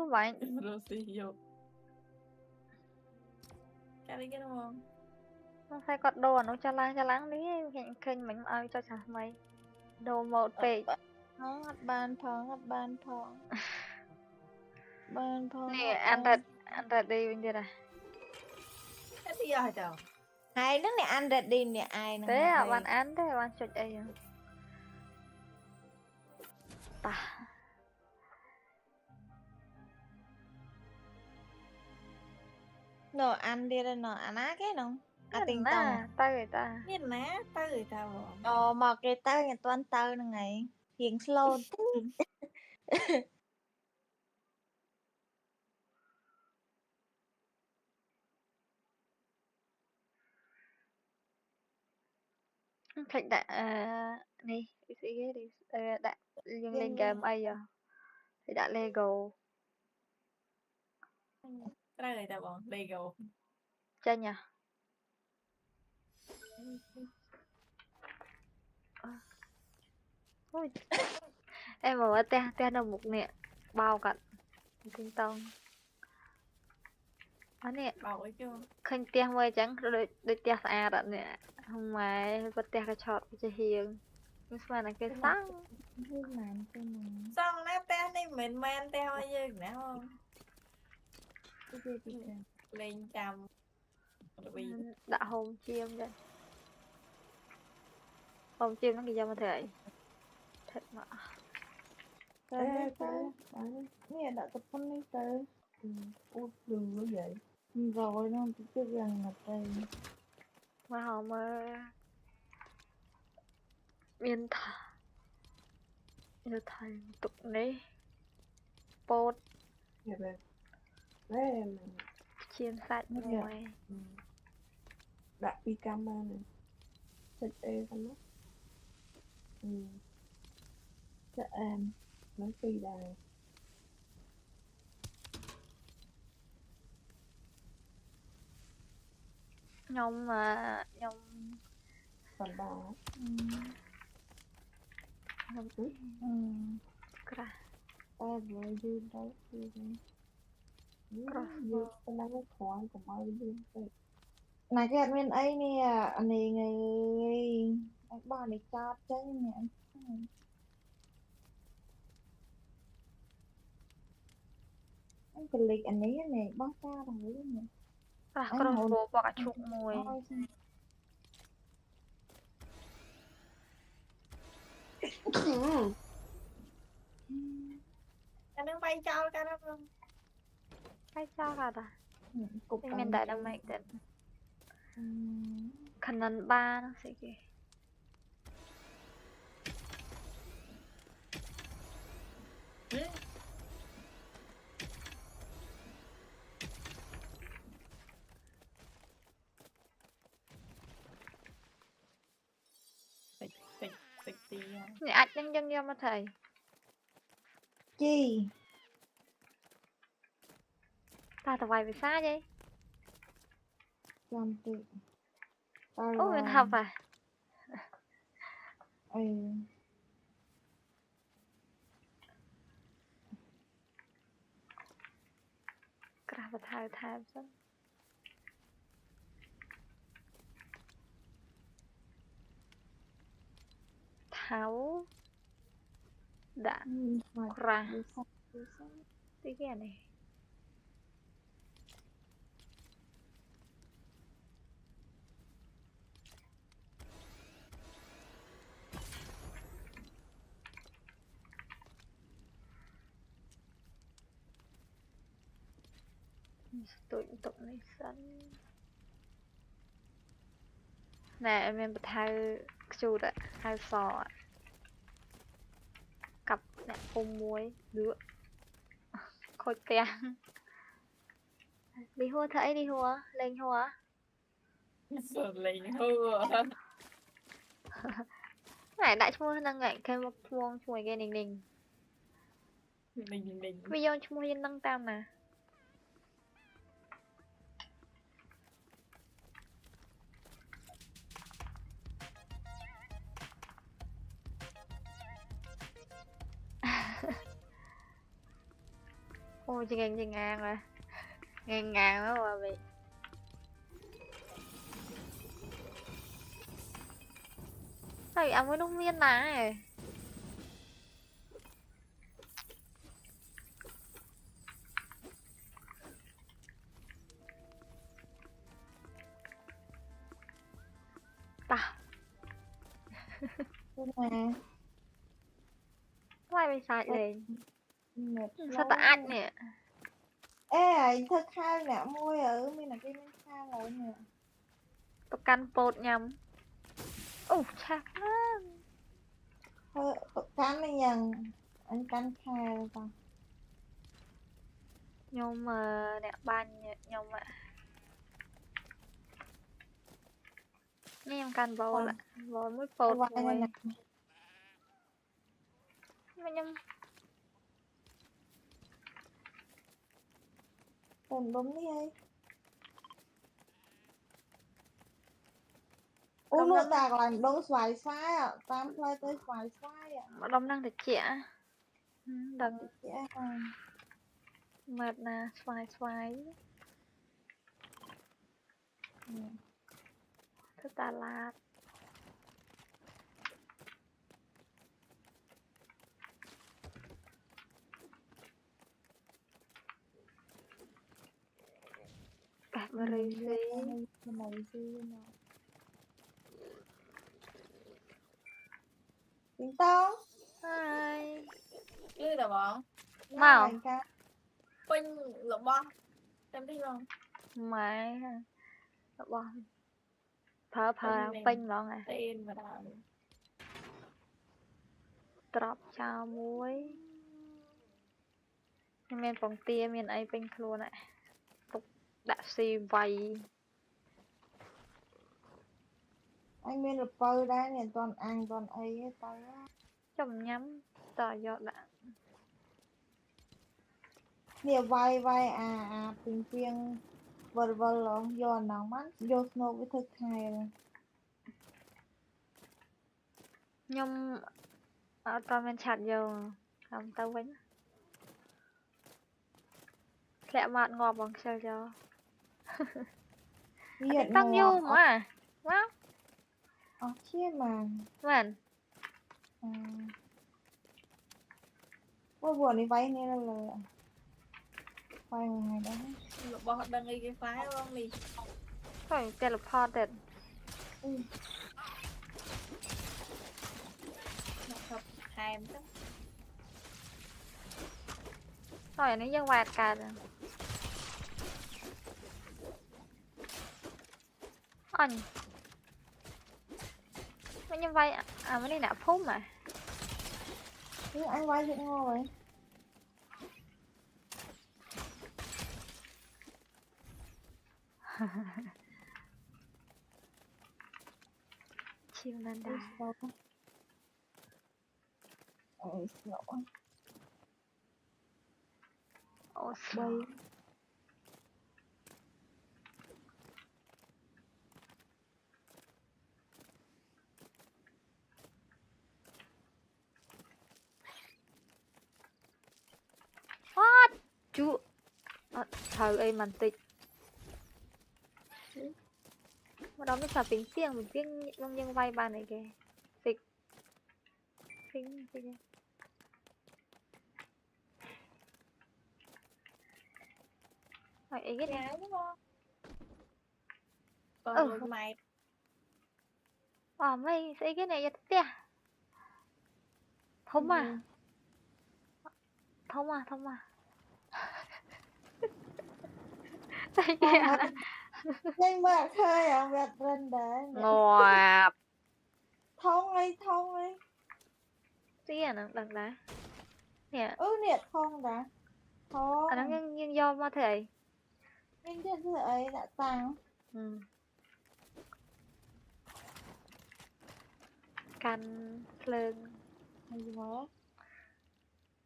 vậy Rosillo cái đấy cái đúng không nó phải có đồ nó cho láng đi hiện kênh mình ơi cho chả mày đồ một page អត់បានផងអត់បានផងបានផង nè anh ra đi bên đây này cái gì rồi trời ហើយនឹងអ្នកអាន ready អ្នកឯងហ្នឹង thế à bạn ăn thế bạn chụp đây à ta nó ăn đi rồi nó ăn á cái nó à tình tông ta người ta biết má tới người ta rồi mà cái tao nhà toàn tao là ngày hiện slow thịt đã đi cái đi đã dừng lên game ai giờ thì đã Lego tới người ta bọn Lego chơi nhỉ ôi em bảo te te đâu một nè bao cận tinh tông anh nè bảo ấy chưa khinh te mơi trắng đôi te xa đợt nè không mà có te cái chọt cái hiền nhưng mà là cái sáng làm cái này xong nó té đi mình men teo ai dư nữa không lên trăm đã hôn chim đây hôn chim nó gì cho mà thể thật mà nè đã tập phân đi tới út đừng có vậy rồi nó cứ gần là đây mà họ mà miên thầy tục đấy bột chiên sạch ngoài đặt đi camera này thịt ê con nó cho em nói phi đài nhông mà nhông phần bà nhông kra ta vừa dư đâu dư ta đang có khoan của bao dư này cái admin ấy nè anh này người anh bảo này chat chứ nè anh click anh ấy này bóc ra rồi nè crossbow bỏ cả chục mùi anh đang bay cho cái đó không hay sao cả ta cục mình đại đam mạch đến khả năng 3 nó sẽ kì tịch tí này ạch nhân mà thầy chi ta tao vay về xa vậy làm tự ôi mình học à cả và thao thao chứ tháo đã ra tí cái này tụi tụi này sẵn nè em bật hai chu đã hai sò cặp nè ôm muối đứa khôi te đi hua thấy đi hua lên hua sợ lên hưa này đại mua năng ngại thêm một chuông chuối cái ninh video mua yên năng tam mà Ôi chị ngang rồi. Ngang đó mà bị. Sao bị ông ấy đúng miên này. Ta. Nhưng mà Sao bị sạch lên. mệt Sao ta lâu. ách nè. Ê, thật khai nè môi ở mình là cái mình khai rồi nè. Tôi căn bột nhầm. Ồ chắc lắm. Thôi, cắn này nhận. Anh cắn khai rồi con. Nhưng mà nè ban nhưng mà. Nghe em căn bột lại. Bột mới bột Vai này mùi. nè. Nhưng Tần đúng đi ấy. Ủa Không nó lắm. đạt là đông xoài xoài ạ. Tam play tới xoài xoài ạ. Mà đông năng được trẻ. Đừng Chị à. mệt nè. Xoài. Thức ta là. Cạp mà rì xí. Tiếng tông. Hi. Chứ là bọn Mau. Pinh lộn bom. Xem đi không? Mày. Bom. Phở Pinh này. pinh bọn này. Tên mà đào. Drop cho muối. Mình phòng tia mình ấy pinh luôn này. Tục đã xì vầy. Anh bên được bơ đây nè toàn ăn toàn ấy tới á. Chồng nhắm. Tỏ giọt đã. Nè vai tình phiên vờ rồi do nóng mắt do snow với thực hài rồi. Nhưng ở tao mình chặt vô. Không tao vĩnh. Lẹ mạt ngọt bằng sao cho. Nhiệt Tăng vô mà. Wow. Chia mà. Mình. Ôi buồn đi váy này là quay ngày đó. Lộn bom đang nghi cái phái không đi. Thôi teleported. Nó thật hàm lắm. Thôi nó dân vạt cả rồi. Anh. Mấy nhân vay à mấy đi nạp phút mà. Chứ anh váy chuyện ngon rồi. Chim lên đây. Ôi sợ. Ôi Bay. What? Chú. Thờ ơi màn tịch. Mà đó mới sợ tiếng trong nhân vay bàn này kìa. Tịch. Phính. Hỏi ấy cái này. Nháo đúng không? Còn rồi mày. Mày sẽ cái này cho tía. Thông à. Đây kìa. Nhanh bạc thôi à, vẹt rần đấy. Ngọt. Thông ấy. Tía nè, đằng đá. Nè. Nè thông đã. Thông. Nó nhưng do mà thể. Nhưng chứ thứ ấy đã tăng. Căn lên. Hay gì đó.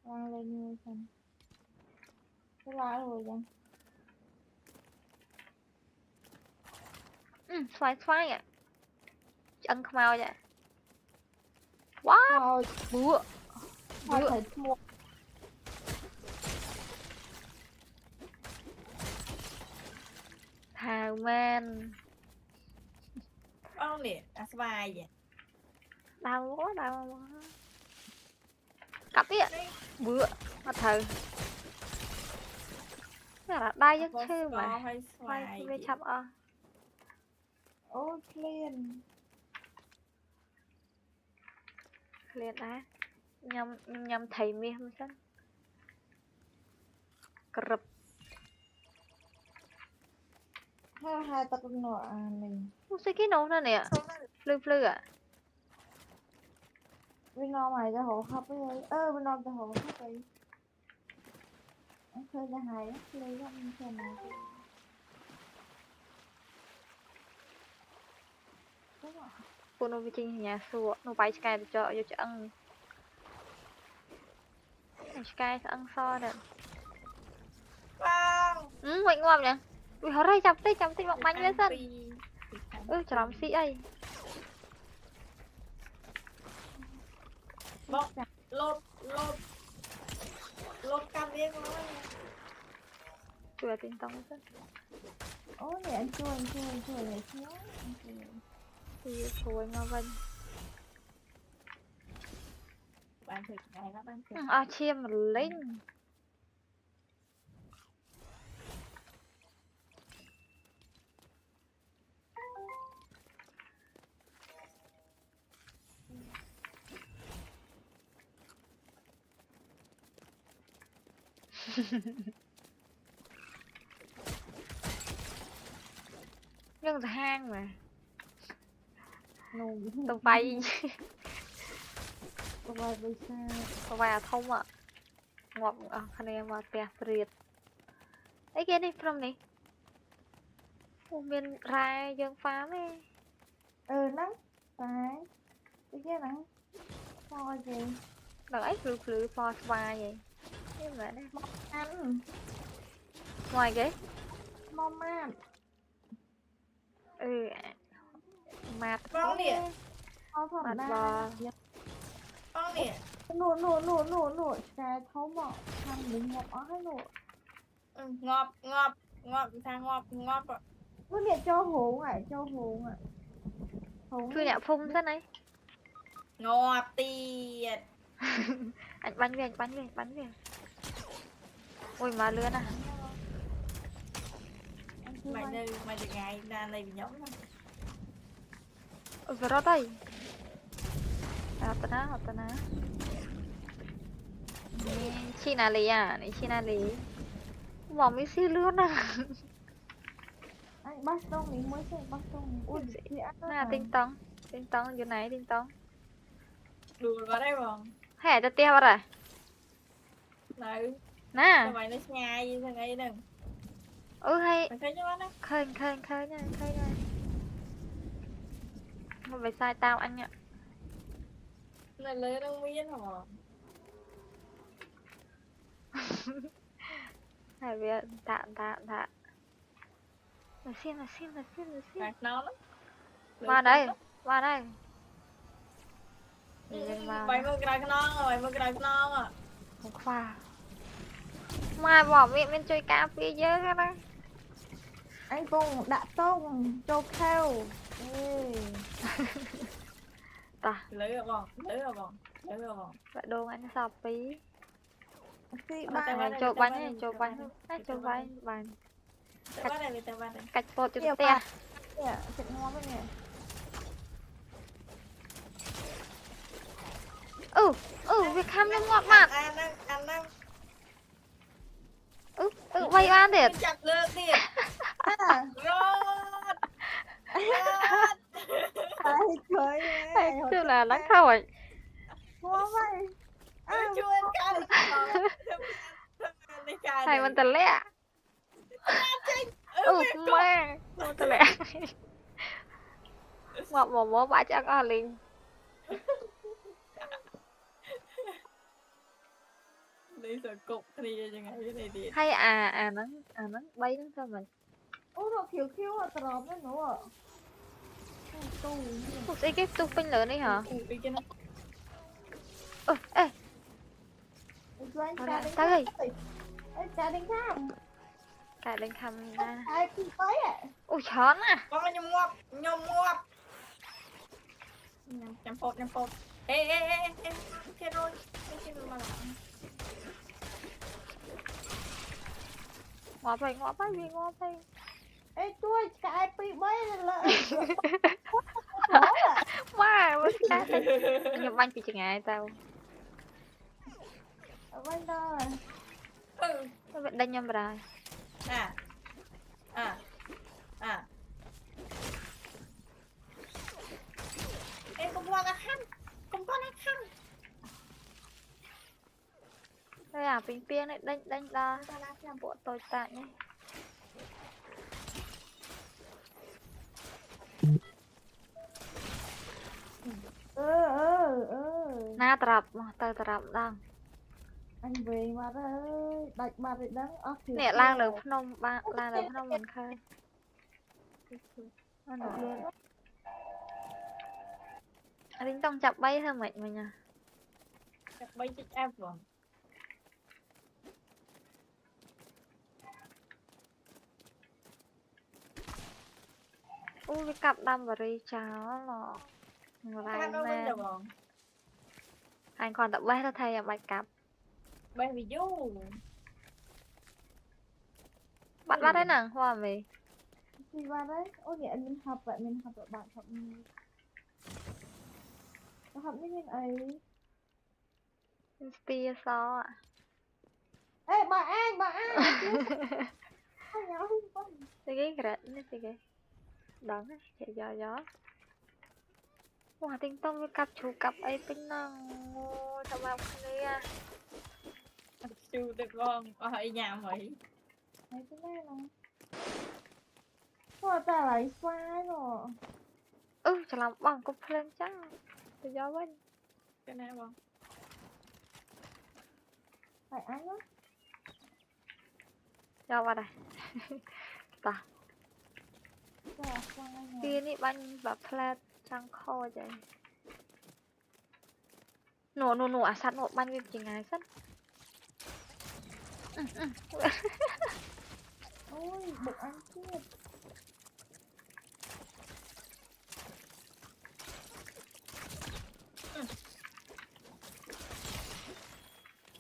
Đang lên như phần. Cái lá rồi chẳng. Xoay ạ. Chân không mau vậy. What? Thôi. Bữa. Thôi phải mua. man Ông nè vài vậy đau quá cặp ý ạ bữa mà thử là đai giấc chứ mà hay quay vài về chậm Ô clean. liền á nhầm thầy mi không chắc cập Hai tắc nọ mình. không sé cái nấu nữa nè flư ạ Bên nọ mày ra hồ khắp ấy. Bên nọ ra hồ khắp ấy. Anh khơi ra hai á. Lấy ra mình xem nào. Đúng rồi. cô nó trên nhà xua nó bay sky để cho vô cho ăn sky sẽ ăn so nè mạnh ngon nhỉ ui họ đây chọc tích bọc bánh lên sân cho làm xị ấy bóc lột cam điên rồi chùa tinh tông sân Ô nè anh chua này chứ. thì chùa mà vân bạn thử này nó bạn thử chiêm linh nhưng là hang mà tao bay Tụi bay bây xa. tao bay thông ạ ngọt khăn em mà tè triệt ấy kia đi from này miền ra dương phá ấy Nắng. Phải. Cái kia nắng. Thôi gì. đợi ấy lư phò spa vậy nhưng mà đây Ăn. ngoài cái Mong mát. mạt con nè Thôi thật mạt ra. bò con nè Nụ. Cái thấu mọ. Thằng mình ngọt ó hết nụ. ngọt thằng ngọt rồi Cứ nè cho hú ạ. Hú. cứ nhẹ phun thế này ngọt tiệt anh bắn về ôi mà lươn à mày được ngày ra này bị giống lắm ôi vừa đó đây hợp tao ná chi nào lì à này chi nào lì bỏ mấy xí lươn à Anh bắt tông mình mới xem bắt tông. Ui chị ăn nè tinh tông chỗ này tinh tông đùa vào đây rồi hẻ cho teo rồi này nè mày nó nhai gì thằng ấy đừng hay mày thấy cho nó khơi nha một bài sai tao anh ạ này lấy đâu miên hả hay việc tạ mà xem gạt nó lắm qua đây mày mới gạt non à không khoa mai bỏ miệng bên chơi cà phê dơ cái đó Anh cùng đã tông cho kheo. ta lấy rồi bọn vậy đồ anh sọp tí Chị Tay ba. đây, chụp tay bánh đây, chụp bánh bàn tao bắt đây cách bột cho Nhiều tè quá. Nè, chị ngon bên nè. việc ham nó ngọt mặn ăn đang vay ăn thiệt chặt lương thiệt À, rót ai cười Ê, nè. chứ là lắng khâu rồi Ngon vậy. chuyên cái thầy mình tần lẽ mẹ mình tần lẽ ngọt mồm bả chắc có liền đi rồi cục đi cho ngày cái này đi hay nó bay nó sao mình Ủa nó kiểu kiểu à trộm đấy nữa. Tu. một cái tu pin lớn đấy hả đi cho nó ê Rồi anh Thôi cha nè, đánh tới khác. Ê, cha đánh khác. Cả đánh khăm ra. ai cũng tới à Ui chón à. Con nhom ngọt nhầm phột ê thế rồi cái mà Ngọt vậy vì ngọt vậy. ê tôi cái bị bay là khó à Má ơi cái thế. Nhưng bánh bị chừng ai tao. ở bên đó ừ Nó vẫn đánh nhầm rồi. à ê không qua là khăn Đây à bình piên đấy đánh ra. Ta làm cho bộ tôi tạ nhé. Na trập đang. anh về mà ơi đạch mà để đắng ốc thì Nè lang lửa phnom ba lang lửa phnom mình khơi. Nó nổi luôn. Anh tông chập bay thôi mình à. bay chích em rồi Ui cái cặp đâm vào ri cháo lọ. Khăn nó bên được không Anh còn tập bay thôi thầy à bạch cặp. bay vì du Bắt bắt đấy nè hoa về. gì vào đấy ôi vậy mình học vậy mình học ở bạn học như thế ấy Spear so ạ. ê bà An nhỏ quá Sige sige. Đón á gió. Wah tinh tông với cặp chủ cặp ấy tinh năng. Ôi thằng bạn này à. siêu tuyệt vời ở nhà mày mấy cái này nè thôi ta lại sai rồi Chả làm bằng cục lên chắc. Gió bên. cái này không phải ăn á Gió vào đây. Ta. ta sai rồi Tiên ý bánh và flat trăng kho vậy. Nổ à sát nổ bánh viêm chừng ai sát. ôi bụng ăn chết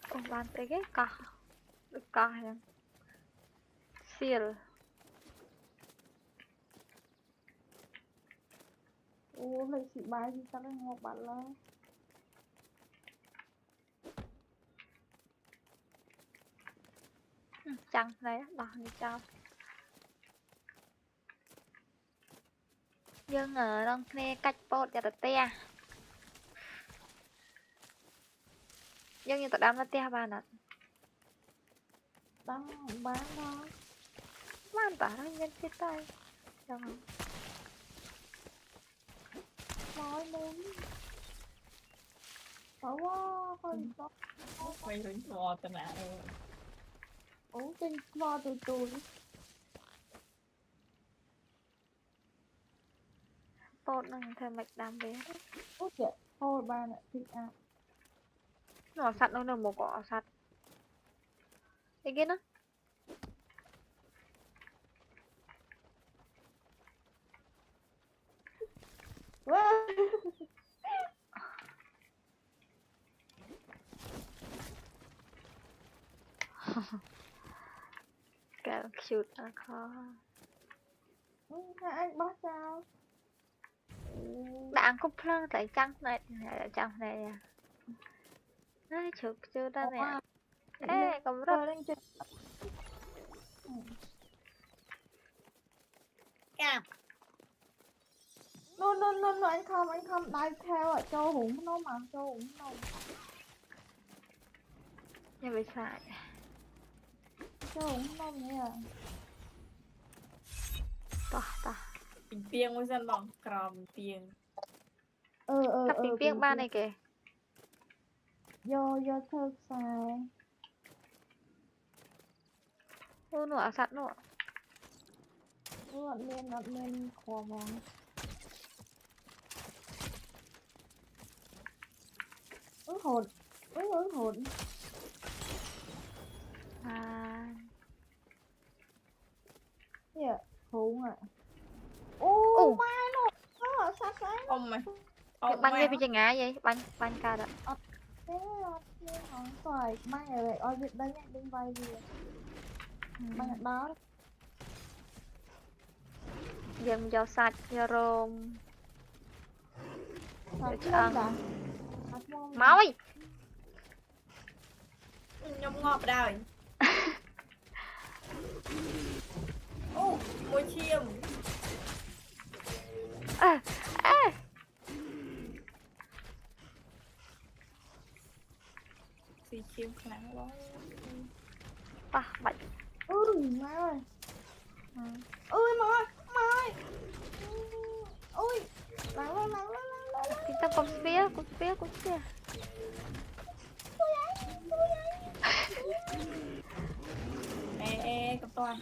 Ôi bàn tới cái cỏ. Được cỏ nha. Seal. ô lấy chị bài gì sao lại ngọc bạn là Trăng đấy đỏ như trao. Dương ở đông nghe cách bột cho tụi te. Dương như tụi đám nó te bà nè. đang bán đó Bán tỏa nó nhân cái tay. Được không? nói muốn phải quá thôi có mày hứng thua tao nè ủa trên kho từ từ Bột nâng thêm mạch đám bé đấy. ủa kìa thôi ba nè thì à Nó sạch nó được một cỏ sạch. Cái kia nó. wow. Cái shoot nó khó. Hai anh bắt sao Đã cúp lơ tại trăng này à. Đấy chụp chưa ta nè. Ê cầm rất. rồi đang chơi cam no anh không đai theo ở châu hùng nó mà châu hùng nó Nhà bị xài. châu hùng nó nè Ta. bình piêng mới dân bằng crom piêng Cặp bình piếc ba này kìa. do thơ xài Ô nụ sạch nụ. ngọt lên khò vàng ứng hồn À. thú à. Ồ. Ô mai nó sát sáng Ông mày. Bánh gì bị chừng ngã vậy? Bánh ca đó. thế không phải mai này lại oi việc đây nhá đừng bay gì mai đó Dừng cho sạch cho rôm. sát Cho mông ăn. đã sát mông Máu ơi. Nhông ngọt đời. Ô, môi chiêm. À, à. Xì chiêm nắng quá. À, bệnh. mai ơi ơi mai ôi lắng Chúng ta con phía. Ê, cặp toàn.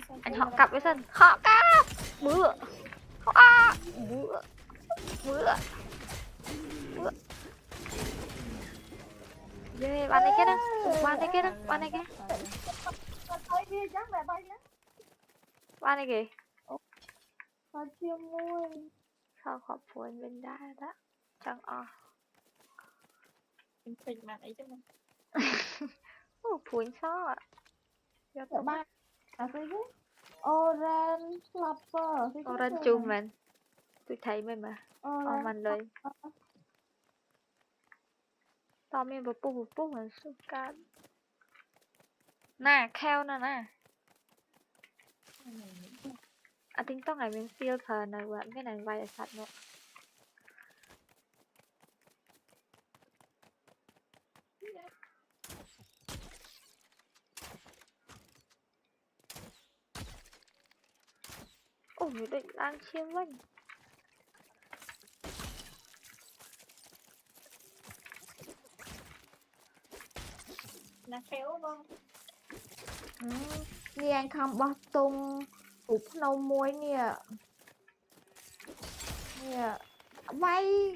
Sao Anh không họ gặp cặp với tôi? sân. Họ cặp. Bữa. Bữa. Ghê, bạn này kia đó. Bạn này kia đó. Bạn này kia. tay kia chắc là tay nhá Bạn này kìa. sao chiêm ngôi Sao khóc phun bên đá đó. Chẳng Mình phình mặt ấy chứ mà. Phun sao ạ. Cho Dạ tôi ba là cái gì orange flopper Orange chum mình. Tôi thấy mình mà. orange Mìnhเลย ตอนมีแบบปุ๊บเหมือนสุกันน่ะแควน่ะนะอ่ะทิ้งต้องไหนเป็นฟิลเธอนะวะไม่ไหนไวไอ้สัตว์เนาะโอ้ยเด็กล้างเชี่ยวัน Là khéo không? Nè không bó tung cục nâu muối nè nè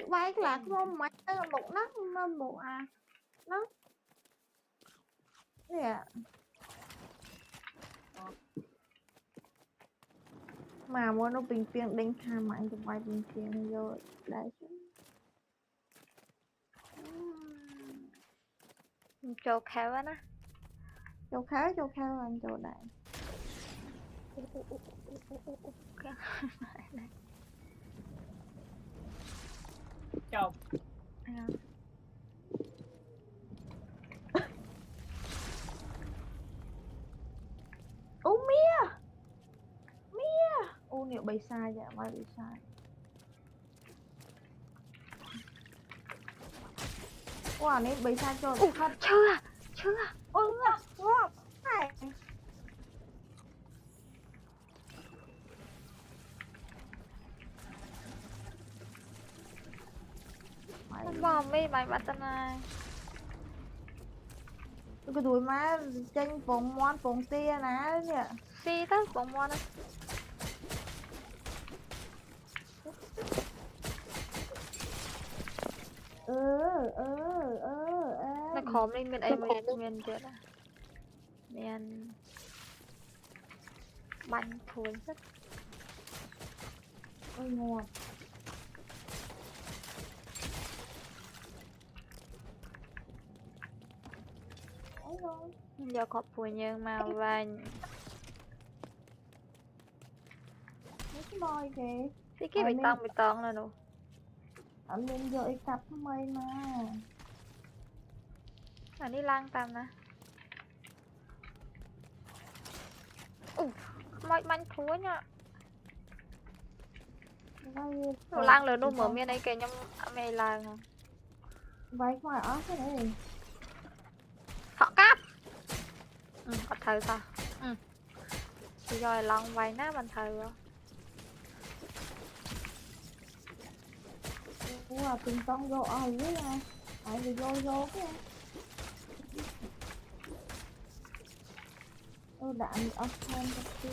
vay là không mấy một nấc nên một nấc nè mà mua nó bình phiên đánh hà mạnh cho vay bình phiên rồi đấy chỗ khéo á na châu khá là châu đại Chọc. ô mía ô liệu bày sai dạ mai bị sai wow này bày sai cho thật chưa ôi ngon nàyมันบอกไม่ใบบัตนาย cái đuôi má chân phồng món phồng tia ná nè ซีตั้งของมอนะ nó khó mình bên ấy mình chết à mình bánh thốn rất ôi ngon giờ có phụ nhân màu vàng mấy cái bòi kìa thì cái bị tông là đủ anh lên rồi cặp mày mà anh đi lang tầm nè mọi bánh thúa nha nó lang lớn đâu mở miệng ấy kìa nhưng mày lang à váy ngoài áo cái này họ cáp có thử sao thì rồi lòng vài ná bằng thử rồi wow từng con vô với nha tại vì vô cái đạn ốc thêm một tí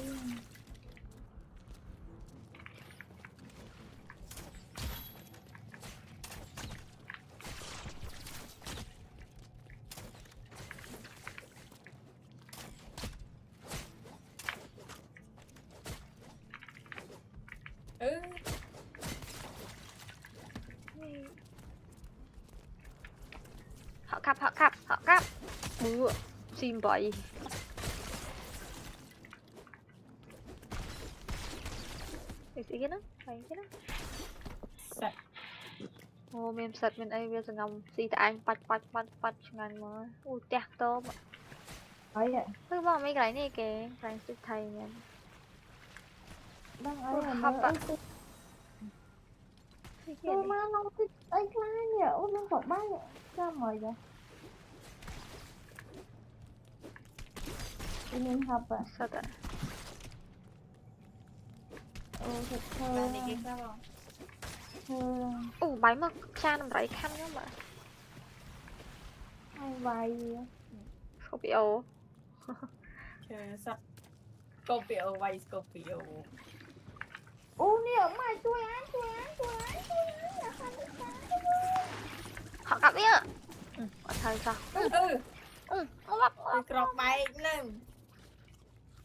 họ cắp bữa xin vậy cái gì cái nó cái nó Sạch. ô mềm sạch mình ai bây giờ ngầm gì tại anh bắt ngàn mà ui tẹt tôm Ấy vậy. cứ bỏ mấy cái này kìa cái sự thầy nha Đang ấy Ôi, là hấp nó ạ. ấy tôi cái tôi này mà nó thích ấy cái nhỉ ôi nó phở bát nhỉ sao mời vậy tôi nên học à sao vậy thật Là đi thơ cái sao không? thơ ủ máy mà cha nằm đấy khăn nhá mà hay vài gì á. không bị ố Trời sạch. Scorpio vay Scorpio. Ô nè mày tôi án là không biết cái họ cặp nhá họ thầy sao Ừ. ngọt Tôi crop bay nâng.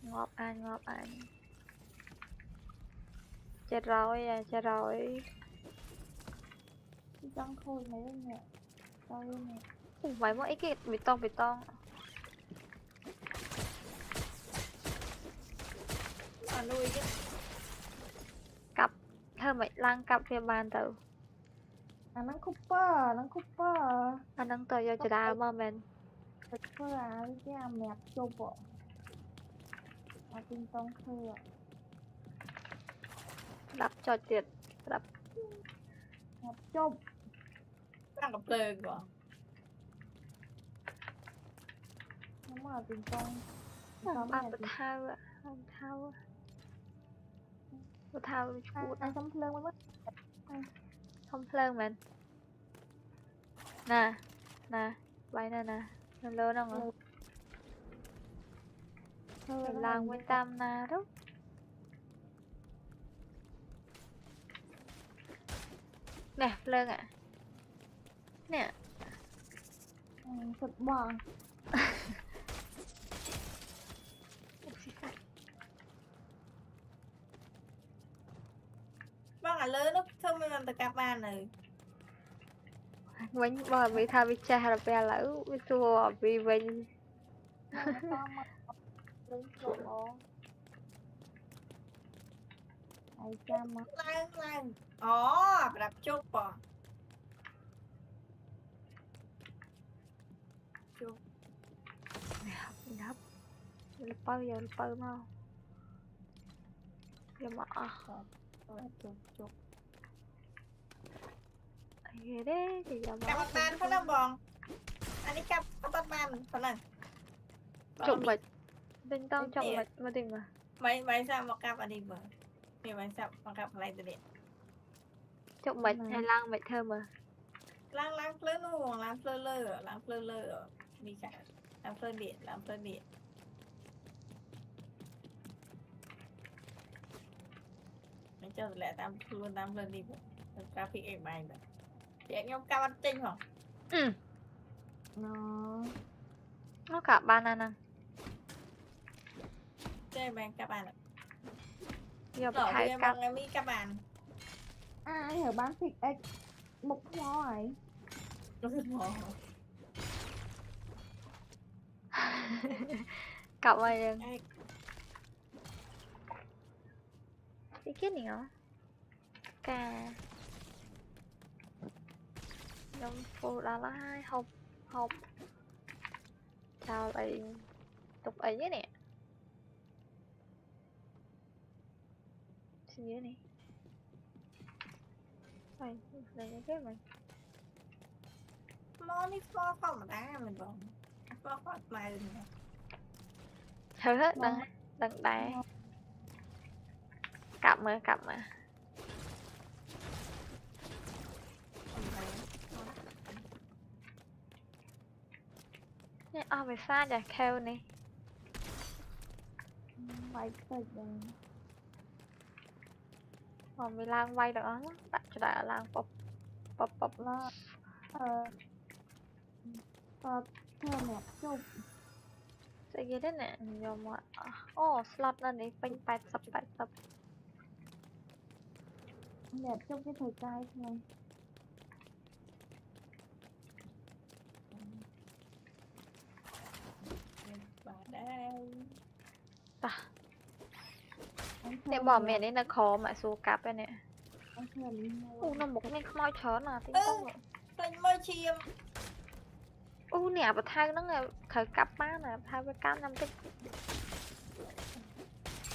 ngọt anh chết rồi à chết rồi trong khôi thấy không nhỉ tao nè ủ máy mà cái bê tông Mà nuôi cái. cặp thơ mày lang cặp phía bàn từ à nó cúp anh đang tới cho đá mà mình thật thơ à cái mẹp chụp ạ à tinh tông khơi ạ đập cho tiệt đập mẹp chụp Đang gặp lời của. nó mà tinh tông bạn bật thao ạ thao bật thao chút ai sống lên mới mất không lên mình nè nè bay nè nè lên lớn không ạ phải làm với tam na đó nè lên ạ nè thật bò Vâng là lớn nó thơm mình làm từ cà bàn này. bánh bò bị tha bị cha là bè lỡ bị chua bị bình to mà lên chỗ ai cha mà Lang. Ồ, đập chốt bò. Chốt. đắp bao giờ mau giờ mà Chốt. ghê đấy thì giờ Cà mà bàn phải không bò? Anh đi cà bàn phải không? trộm mệt bên tao trộm mệt mà tìm mà Mấy sao mà cà đi bờ. Thì mấy sao mà cà lại từ điện. trộm mệt hay lang mệt thơm mà Lang phơ luôn, lang phơ lơ. Đi cả. Lang phơ điện. Mình cho lại tam phơ đi bờ. Traffic em bay rồi. Chị anh em cà tinh hả? ừ nó nó cả banana Chơi bàn cà bàn. giờ bị Rồi hai bây cặp giờ mi cà bàn. ai ở bán thịt ấy một mó ấy cặp ơi cái kia này hả cà giống phụ là hai học chào lại tục ấy nhé nè xin nhớ này này này cái mày Món đi pho không mà đá mình bồng. Pho mày nè. thử hết đằng đá cặp mà nè về xa giờ kêu này mày thật rồi còn bị lang quay được đó đặt cho đại lang bập nó thơ mẹp chụp sẽ ghê đấy nè nhiều mà slot lên đi pin bạch sập mẹp chụp cái thời trai thôi nè bỏ mẹ đấy là khó mà số cặp đây nè nó một cái khói chó nào tính tông rồi Tên mơ chìm. nè và thay nó là khởi cặp má nè thay với cam năm tích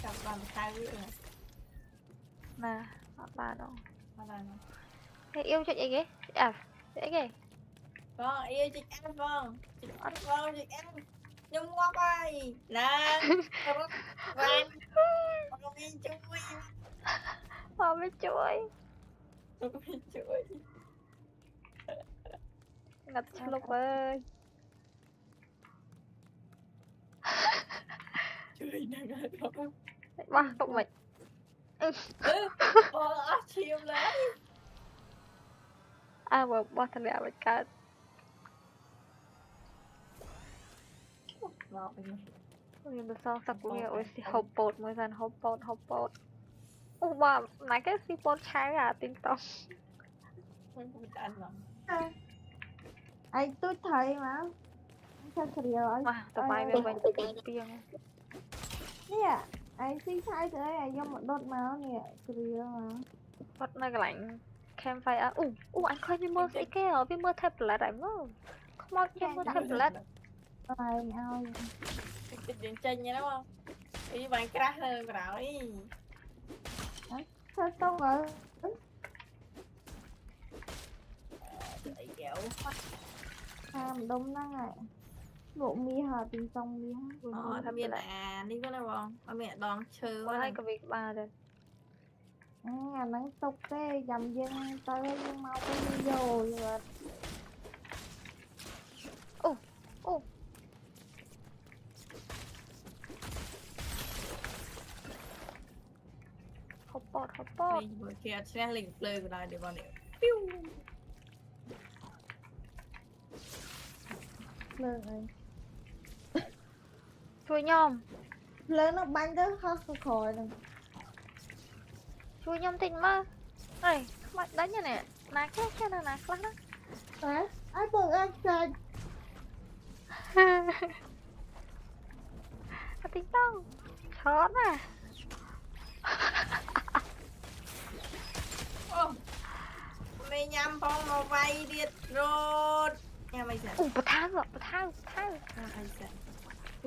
Cặp bằng thay với này. nè bà đó Mà là thế yêu cho chị ghế à dễ ghê vâng, yêu chị em vâng. Chị em vâng, chị em. Nhưng qua bay. Nè. Vàng. Con đi chui. Hoa với chuối Con đi chui. ngập cho lúc ơi Chui nè ngài đó. ba tụi mình Chìm lấy. à vừa ba thằng đẹp cả Ngọt rồi. nhưng mà sao sắp cũng nghe ôi hộp bột mới dần hộp bột bà nãy cái si bột trái à tin tông Không biết ăn lắm. Anh tôi thấy mà sao thật rồi mà tụi bay về bên piêng nè anh xin sai tới anh do một đột máu nè cười mà bật nơi cái lạnh campfire à anh coi với mơ cái ở với mơ thép là đánh không không mơ cho mơ thép là anh ao Điện chân nha đúng không? Đi bạn crash hơn rồi. sao tông rồi Đợi kéo. làm đông năng này bộ mi hà tình tông mi ha Mẹ đi có đâu không? Mẹ đón chơi có quá hai này. cái việc bà rồi à nắng tục tê dầm dân tới nhưng mau cái video rồi hộp bột Đi vừa kia sẽ link play của này để vào này. lên này chui nhom lên nó bánh tới khó khỏi này chui nhom tình mà này mặt đánh như nè nè cái này nè lắc đó hả ai bực anh trời tính tông chó nè Mày nhắm phong mà vay điệt rồi. Nhà mày sẽ. bà thang rồi bà thang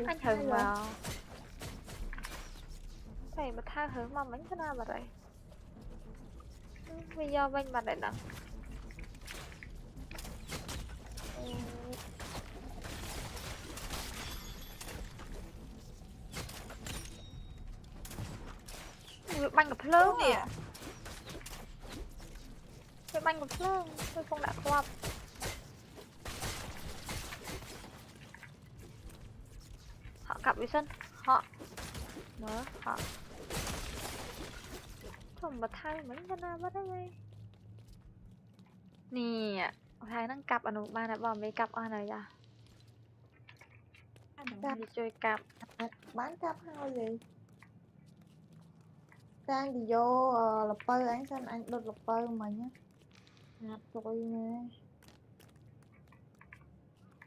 anh thử vào thầy bà thang thử mà mấy cái nào mà đây vì do bên bà đại đẳng việc banh gặp lớn Nè. việc banh gặp lớn tôi không đã qua họ cặp với sân họ nữa họ không mà thay mấy cái nào bắt đây nè thay năng cặp ở nụ ba này bỏ mấy cặp ở này à đi chơi cặp bán cắp hai gì đang thì vô lập bơ anh xem anh đột lập bơ mà nhá hạt rồi nè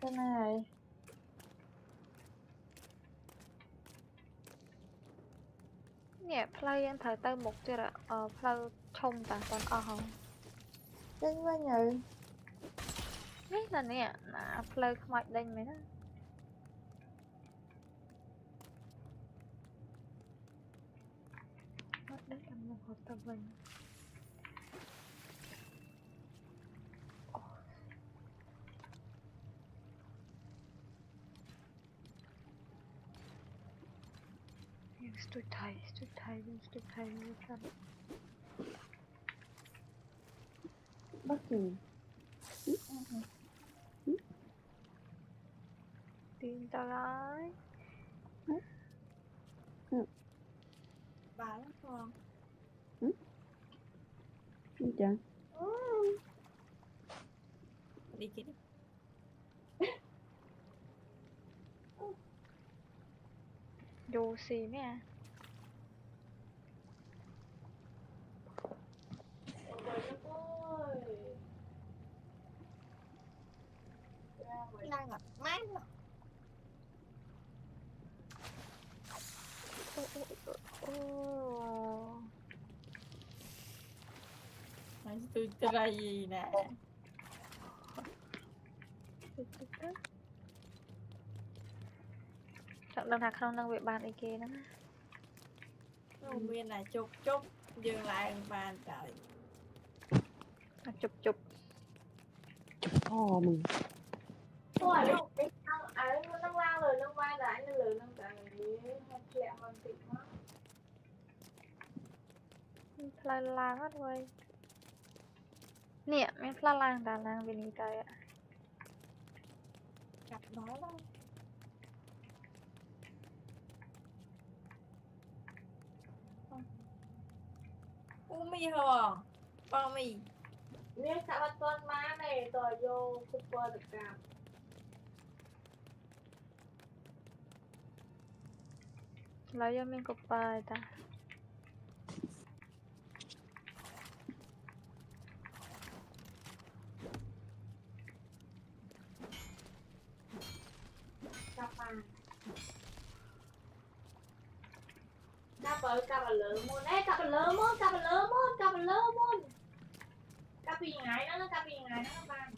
cái này nè play anh thời tay một chưa là play冲ta còn không tính với nhừ biết là nè là play không ai đánh mấy đó đấy là một hộp tờ bình tôi thấy thật bất kỳ tin tao nói Bán không? Gì vậy? Đi kia đi. dù xì mấy à Lan ngọt mát ngọt. tôi ra gì nè. Chẳng lần nào không đang bị bàn ấy kia nữa. Không biết là chụp chụp dừng lại bàn trời. Chụp chụp. Thò mình. Ôi, cái nó lao rồi nó vai lại nó lừa nó cả học lẹ hoàn tịnh quá. Phla lang hết rồi. Nè, mình phla lang đà lang vì ní trời ạ. Cặp đó đó. Mi hả? Con mi. Nếu sao bắt con má này rồi vô super được cả. Lấy cho mình cục bài ta. Cặp à. Cặp lỡ môn. Ê, cặp lỡ môn. Cặp bị ngái nó các bạn.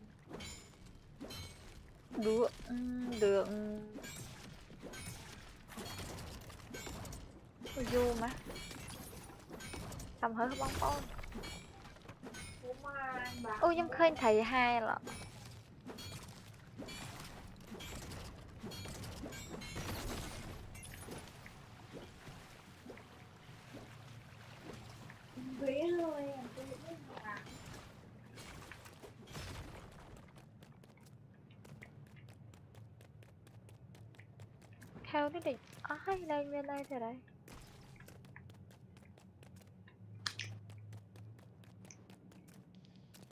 Được, được. Ôi vô mà. Tầm hơi bóng bóng. Ôi nhưng khơi thầy hai lọ. Vĩ rồi. Theo cái địch. Ai đây bên đây thế đấy.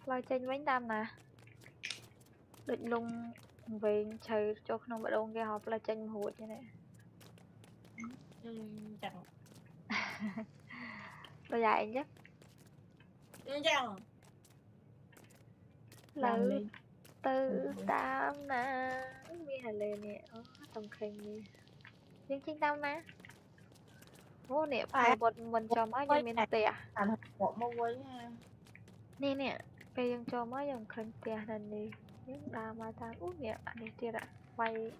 Lời chênh bánh đam nè. Định lung về chơi cho không bắt đầu nghe họp là chênh hụt như này. Chẳng. Bây giờ anh chắc. Chẳng. Lỡ tư tam nè. Mi hà lê nè. Tầm khinh đi. Nhưng chính tam nè. Vô nè phải bột mình cho má cho mình tè. Bộ mông quấy nha. Nè nè. Cây dân cho má dòng khinh tè nên đi. Nhưng đà mà ta út nè. Anh đi tìa đã. Quay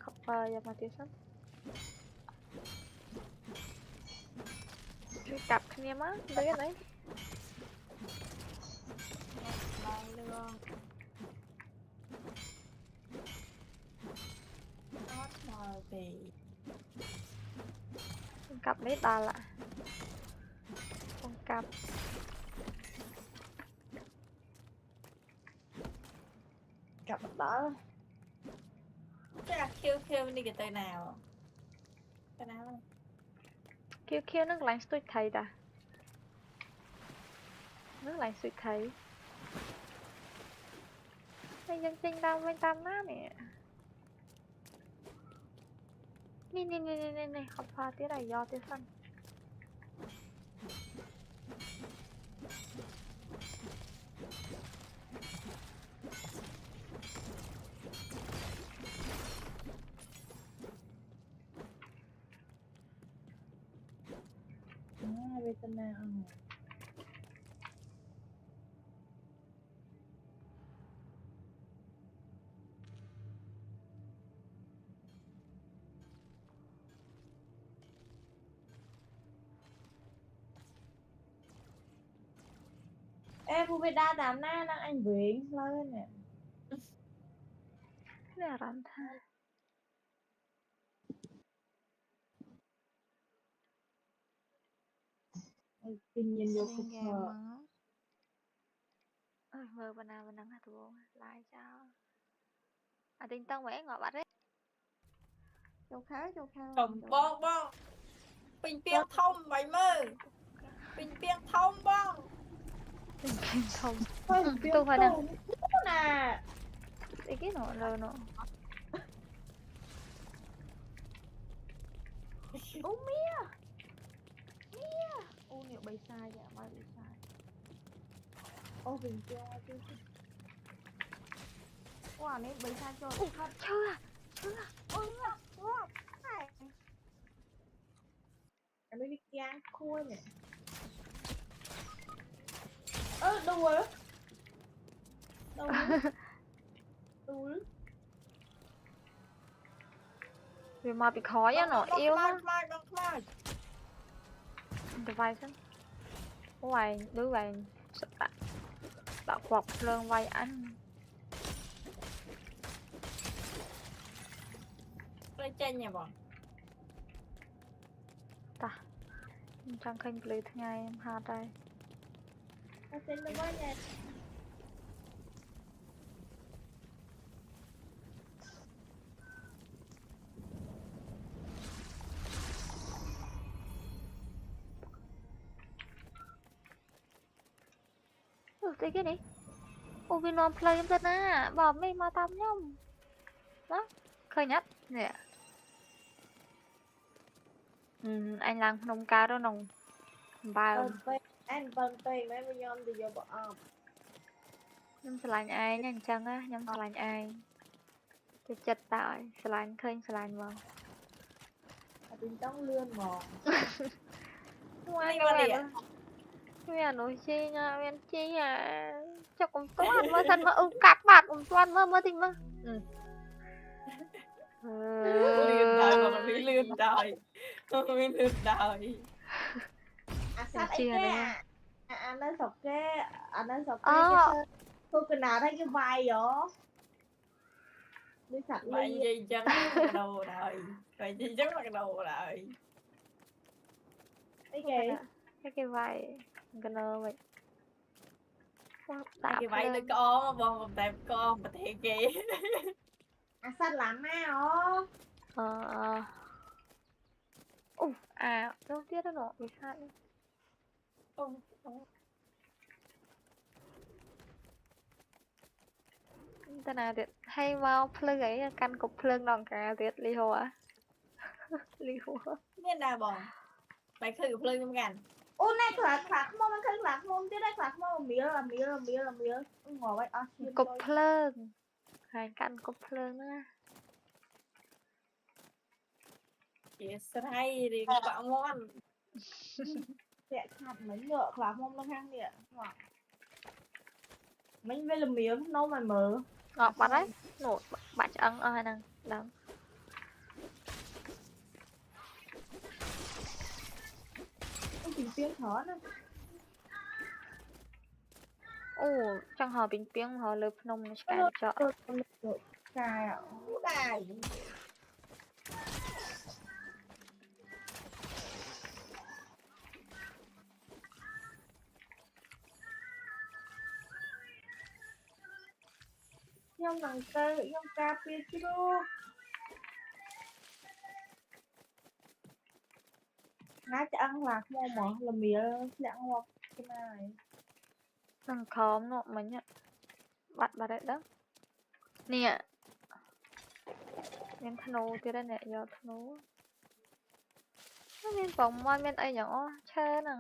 cover cho mà tiêu sẵn. Cái cặp kia má. Đấy cái đấy. Cặp mấy ta lại con cặp Cặp đó. Chắc là kêu đi cái tay nào. Tay nào. kêu nước lạnh tôi thấy ta nước lạnh tôi thấy đây dân tinh tao bên tam má nè nè không pha tí này do tí xanh Về tên nào. Ê, Phu Đa đám na đang anh Vĩnh lên nè. cái này rắn tha Tình nhìn vô cục hờ. mơ bên nào bên nắng hả tụi lại sao à tinh tông vẽ ngọt bạch đấy Châu khá. Cầm bong. Bình biên thông mày mơ. Bình biên thông bong. tinh thông Tôi tôi phải đang nè. ý cái nọ lờ nọ Mía. Ô nhiều bay sai vậy, bay sai. Ô bình chưa chứ. Wow, này bay sai cho. chưa Ôi wow. Em mới đi gian khui nè. đùa đâu đùa vì mà bị khói á nó yếu á Don't fly. device á ngoài đứa vài sụp tạ tạo quọc lương vay ăn Play trên nha bọn. ta chẳng khinh lưới thứ ngày em hạt đây ta trên đâu có nhà cái gì ô vì nó play em tên á bỏ mê mà tao nhông đó khơi nhất nè anh làm nông ca đó nông bao anh bận tay mấy bây giờ thì giờ bỏ nhưng slide ai nhanh chân á nhưng slide ai thì chật tại slide khơi slide vào tình trong lươn mò ngoài đâu em Nguyên nói chi nha, Nguyên chi à chắc cũng toán mà thân mà các bạn cũng toán mà tình mà Lươn đời mà bị lươn đời. Bị lươn đời. sát ấy cái anh nói sọc cái anh nói sọc Ờ. cái tôi cần nào thấy cái vai đó đi sạch Vậy ly gì chẳng là đầu đời. Vậy gì chẳng là đầu đời. cái vai gần vậy Cái vậy nó có mà bọn tại con mà thiệt kì. sát lắm á ó đâu tiếc đó nó bị sát ta nào tiệt hay vào plug ấy căn cục plug đòn cả tiệt li hồ á li hồ Nghe nào bọn. Mày khử plug trong ngành. ô này khạc môngมันkhạc lạc mông chứได้khạc mông mía ngồi vậy cục plug hai căn cục plug nữa Chị say đi quả ngon. sẽ khạc mấy nhựa khạc mông nó khang điện mấy về là mía nấu mày mở ngọt bắn đấy nổi bạn cho ăn ai năng đắng tìm tiếng thở nữa ô chẳng họ bình tiếng họ lợp nông nó cả chợ cài ạ Đài. nhưng thằng tơ nhưng cà phê chứ đâu nãy cho ăn lạc mông mà là mía sẽ ăn hoặc cái này thằng khóm nó mình nhận bạn bà đấy đó nè men thằng nô kia đây nè giờ thằng nô nó men vòng mai men ai nhỏ chơi nè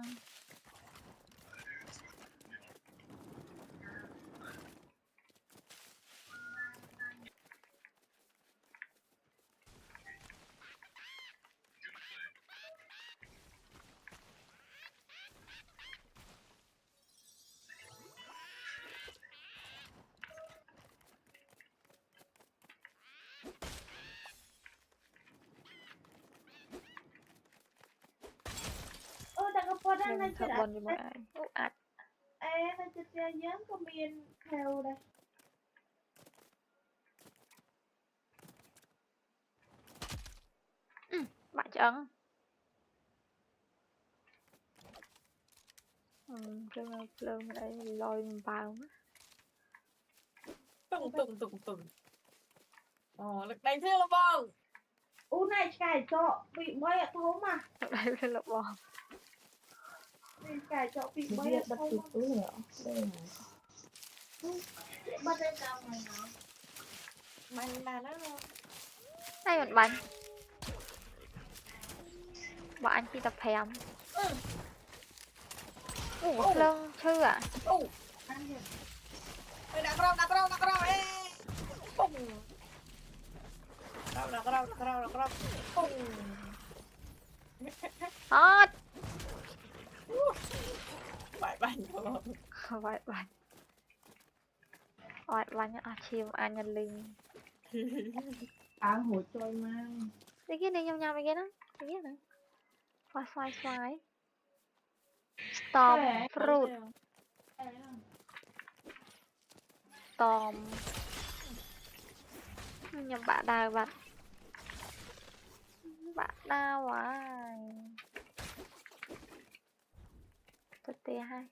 đang có phô đang mình chỉ thật đã buồn với mọi ai ạt nó chỉ ra dán có miền theo đây bạn chẳng cho nó lơm đây lôi vào Tùng. Lực đánh thế là bông. này cài cho bị mới ở thấu mà đây là bò cài cho bị mới ở thấu mà bắt đây cao mày nó Mà nó hay một bánh bọn anh khi tập hẻm lưng chưa à ăn được đặt rau ê. Bùng. Đặt rau. Bùng. hot Bye rồi. vài vài vài vài nhá chim anh nhận linh hỗ trôi mà đi kia này nhầm nhầm cái đó cái kia này xoay xoay xoay storm Thế fruit storm nhầm bạn đào bạn đào à tôi tè hai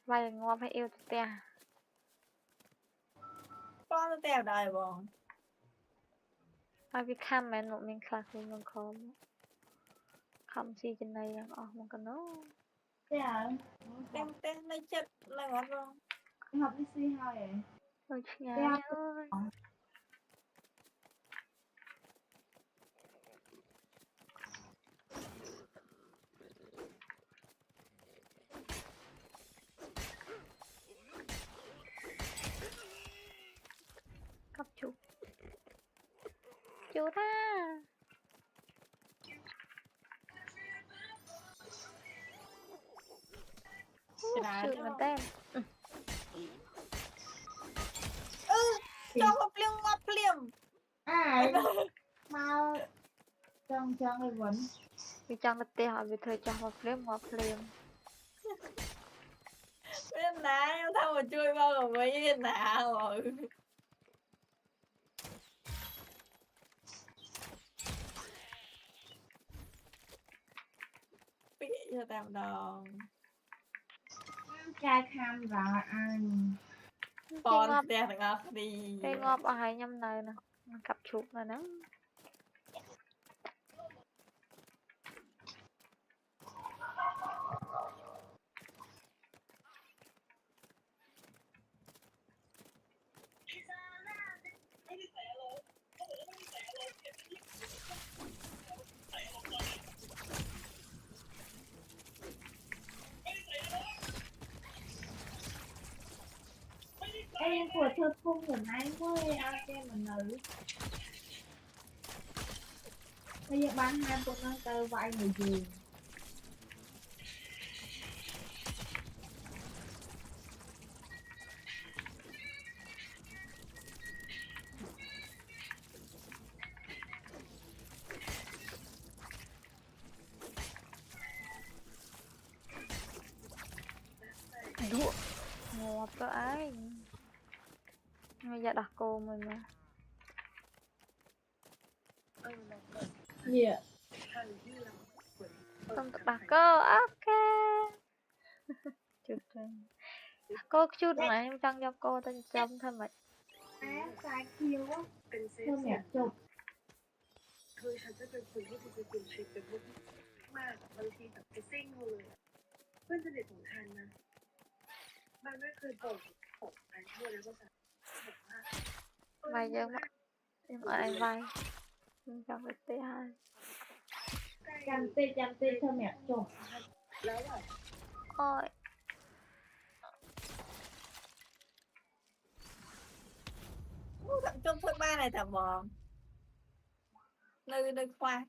vài ngon phải yêu tôi tè con nó tèo đời bọn vài bị khăm mẹ nụ mình khạc thì mình khó khăm gì trên này mình có nó thế à tem tem lấy chất là ngon không học đi C2 vậy ôi nhà Tè. ơi cấp chú tha chữ mình tên cho ngọc liềm à mau chân này vẫn vì trong là tè hỏi vì thời cho một phim bên ná em thao mà chui bao rồi mấy bên ná rồi bị cho tạm đòn trai kham rồi anh con tè ngọc đi cây ngọt ở hai nhâm này nè cặp chụp này nè em của thơ khung của anh mới ao kem mà nữ bây giờ bán hai con năng tơ vay người gì đũa ngọt cơ ai bây giờ đặt cô mình mà gì ạ không được đặt cô ok chút cô chút này em chăng cho cô tên chấm thôi mà sai kiêu á thơ mẹ chụp คือฉันจะเป็นคนที่จะเป็นคนชิปเป็นพวกมากบางทีแบบไปซิ่งเลยเพื่อนสนิทของฉันนะมันไม่เคยบอกอันช่วยแล้วก็แบบว่า vài giờ mà em ở đây vài em chọn cái t hai chăm tê thơ mẹ chụp แล้วแบบ ôi trong phút ba này thầm bòn nơi khoa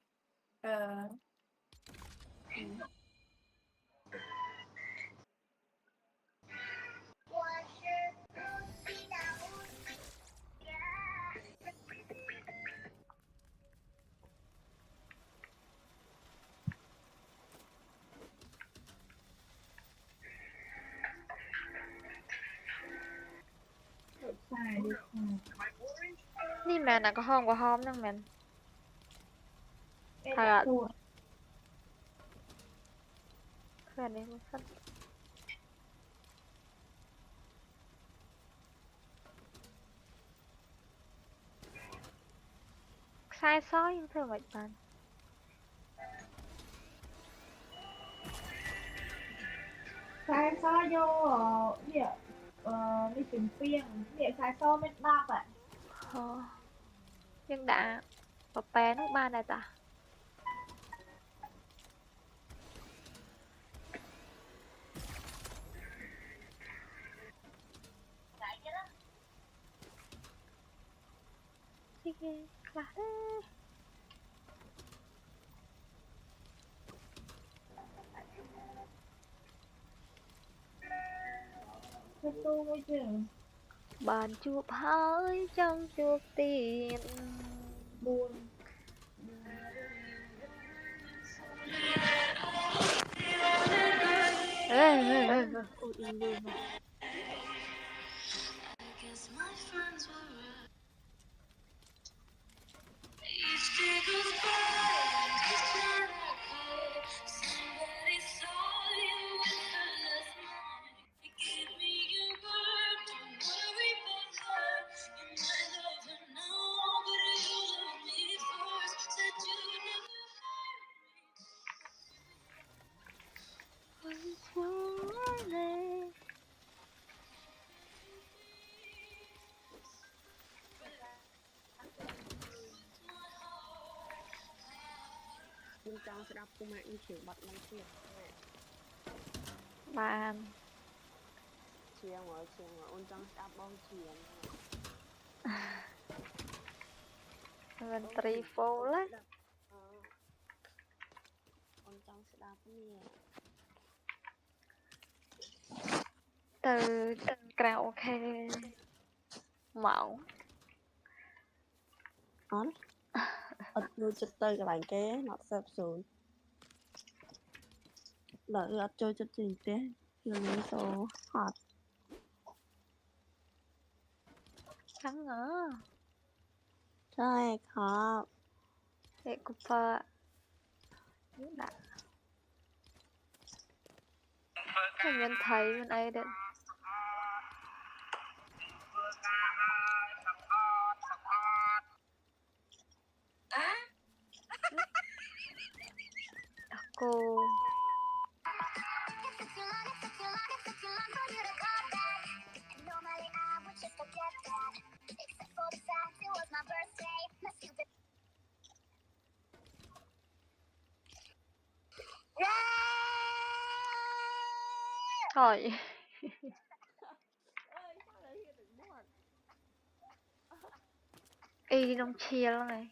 xài điนี่แมนน่ะก็ห้องกว่าห้อมนั่งแมน em Hay đã là- thua เพื่อนนี่มันสั้นใส่ซอยยังเธอไว้บ้าน sai so vô gì ạ đi tìm phiên vậy sai so bên ba vậy อ๋อยังด่าปะแปรนุกบ้านได้จ้ะที่เกคลาเด้ Cái tu mới chứ. Bàn chuột hơi trong chuột tiền. Buồn. Ôi im luôn rồi. Mình cho sẽ đọc của mạng như chuyện bật lên chuyện nè. Bàn. Chuyện ở ôn trong sẽ đọc bông chuyện nè. Mình tri phố lá. Ôn trong sẽ đọc nè. Từ karaoke mẫu. Ấn. Ất chụp tơi cái bánh kế nó sập xuống. Lợi ất chơi chất trình tế. Rồi lấy số hot. Trắng ngỡ. ใช่ครับ เด็กกุปะนี่แหละมันไทยมันไอเด็ดกู Thôi. Y đông chia lắm này.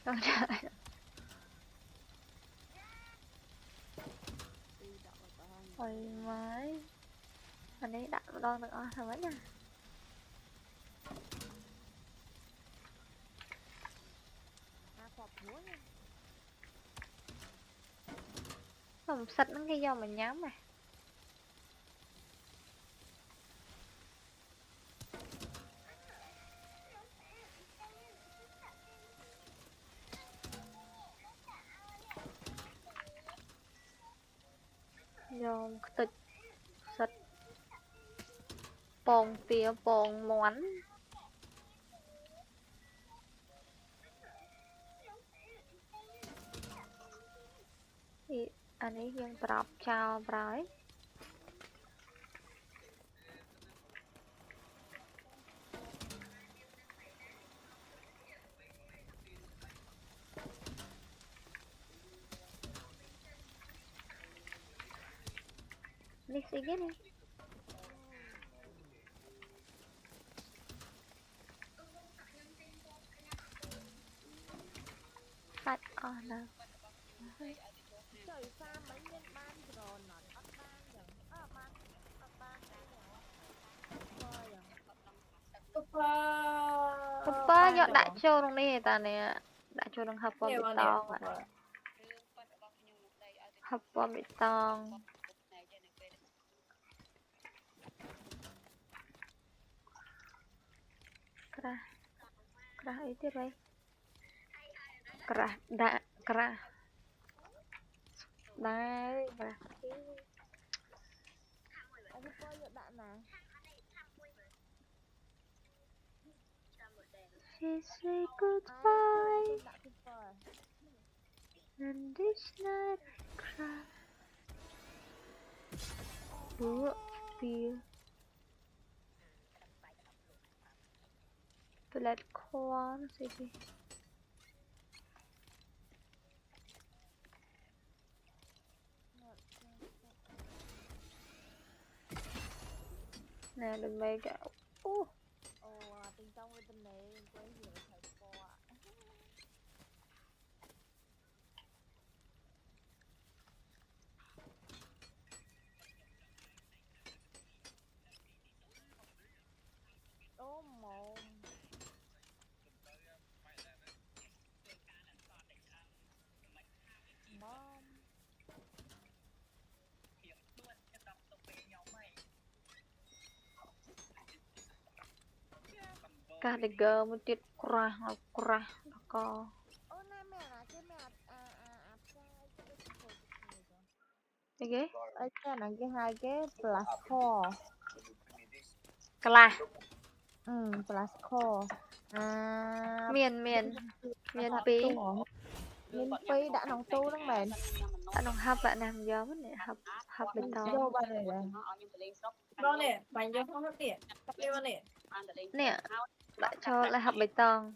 Con trời. Ôi mái. Anh ấy đặt đo được thằng ấy nha. Không xịt nó cái do mình nhắm mà. Dòng tịch xịt bồn tía bồn món thì anh ấyยังปรับชาวปร้อยนี่สิเกนี่ฟัดอ่อนนะ Apa nhọ đã cho trong đây ta nè đã cho trong hộp bom bê tông ạ hộp bom bê tông kerah itu bay kerah đã kerah đây kerah she say goodbye and this night I cry Tôi let corn gì nè đừng mê cả tình trong cái tình này quay hiểu thầy cô ạ. Ô mồm. Mom. cả để gờ một tiết cra co Ô nè mẹ là cái mẹ áp cái phổi rồi. cái ghế Ở cái này cái hai cái plus core. cla Plus core. miền miền miền pi Miền Phi đã nóng tu đó mẹ. anh không hấp bạn làm gió mất nè hấp hấp bên tao Vô bà này là. Vâng nè, bánh cho không hấp nè. Hấp đi vâng nè. nè bạn cho lại hấp bê tông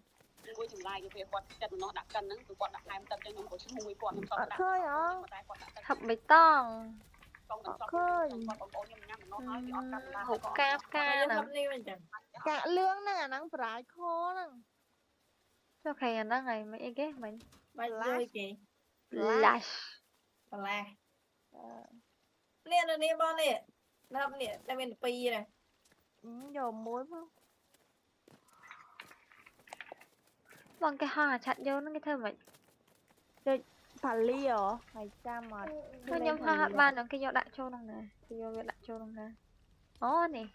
Khơi hả? hấp bê tông Khơi. hộp cáp Bánh ca cho nè hấp đi mình chẳng. Cả lương nè, nắng phải khô nè. cho khay nó ngày mấy cái mình Bánh rơi kì. lash Là. Nè nè nè bò nè. Nó hấp nè, đây mình pi nè. Dầu muối không? vâng cái hoa chặt vô nó cái thơm vậy Phà ly hả? Ngày cha mà. nó nhâm hoa hạt ban nó cái gió đại châu nè cái gió đại châu nè ó nè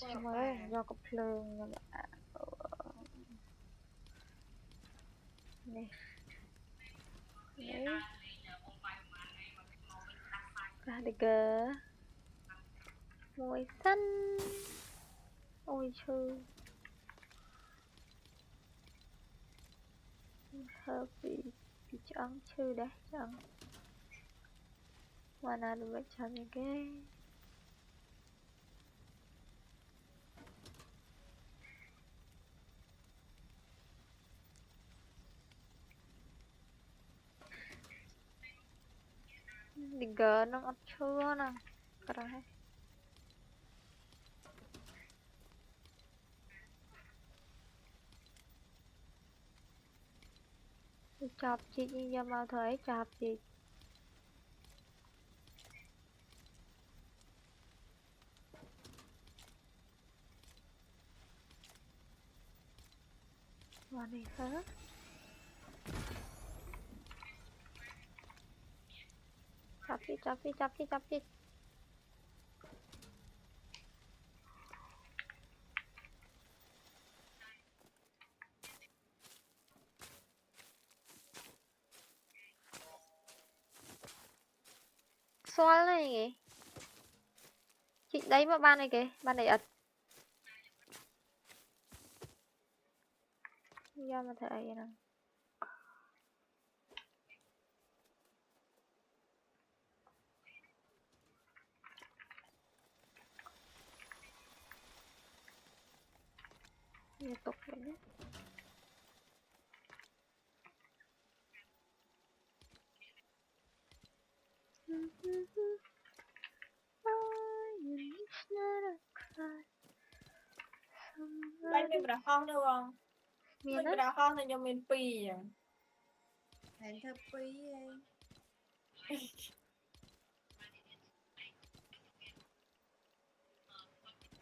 Trời ơi, do có plương nha bạn. Nè. Đấy. Ra được kìa. Mùi xanh. Ôi chư. Hơi bị chọn chư đấy, chọn. Mà nào được phải chọn những cái đi gỡ nó ngọt chưa nè cái đó hay đi chọc chị như giờ mau thấy chọc chị vào này hết chọc đi xoa này kìa chị đấy mà ban này kìa ban này ật giờ mà thấy nè liên tục vậy nhé Bánh mình đã không đâu không? miền Mình á đã không thì cho mình pi à. Hẹn thơ phí em.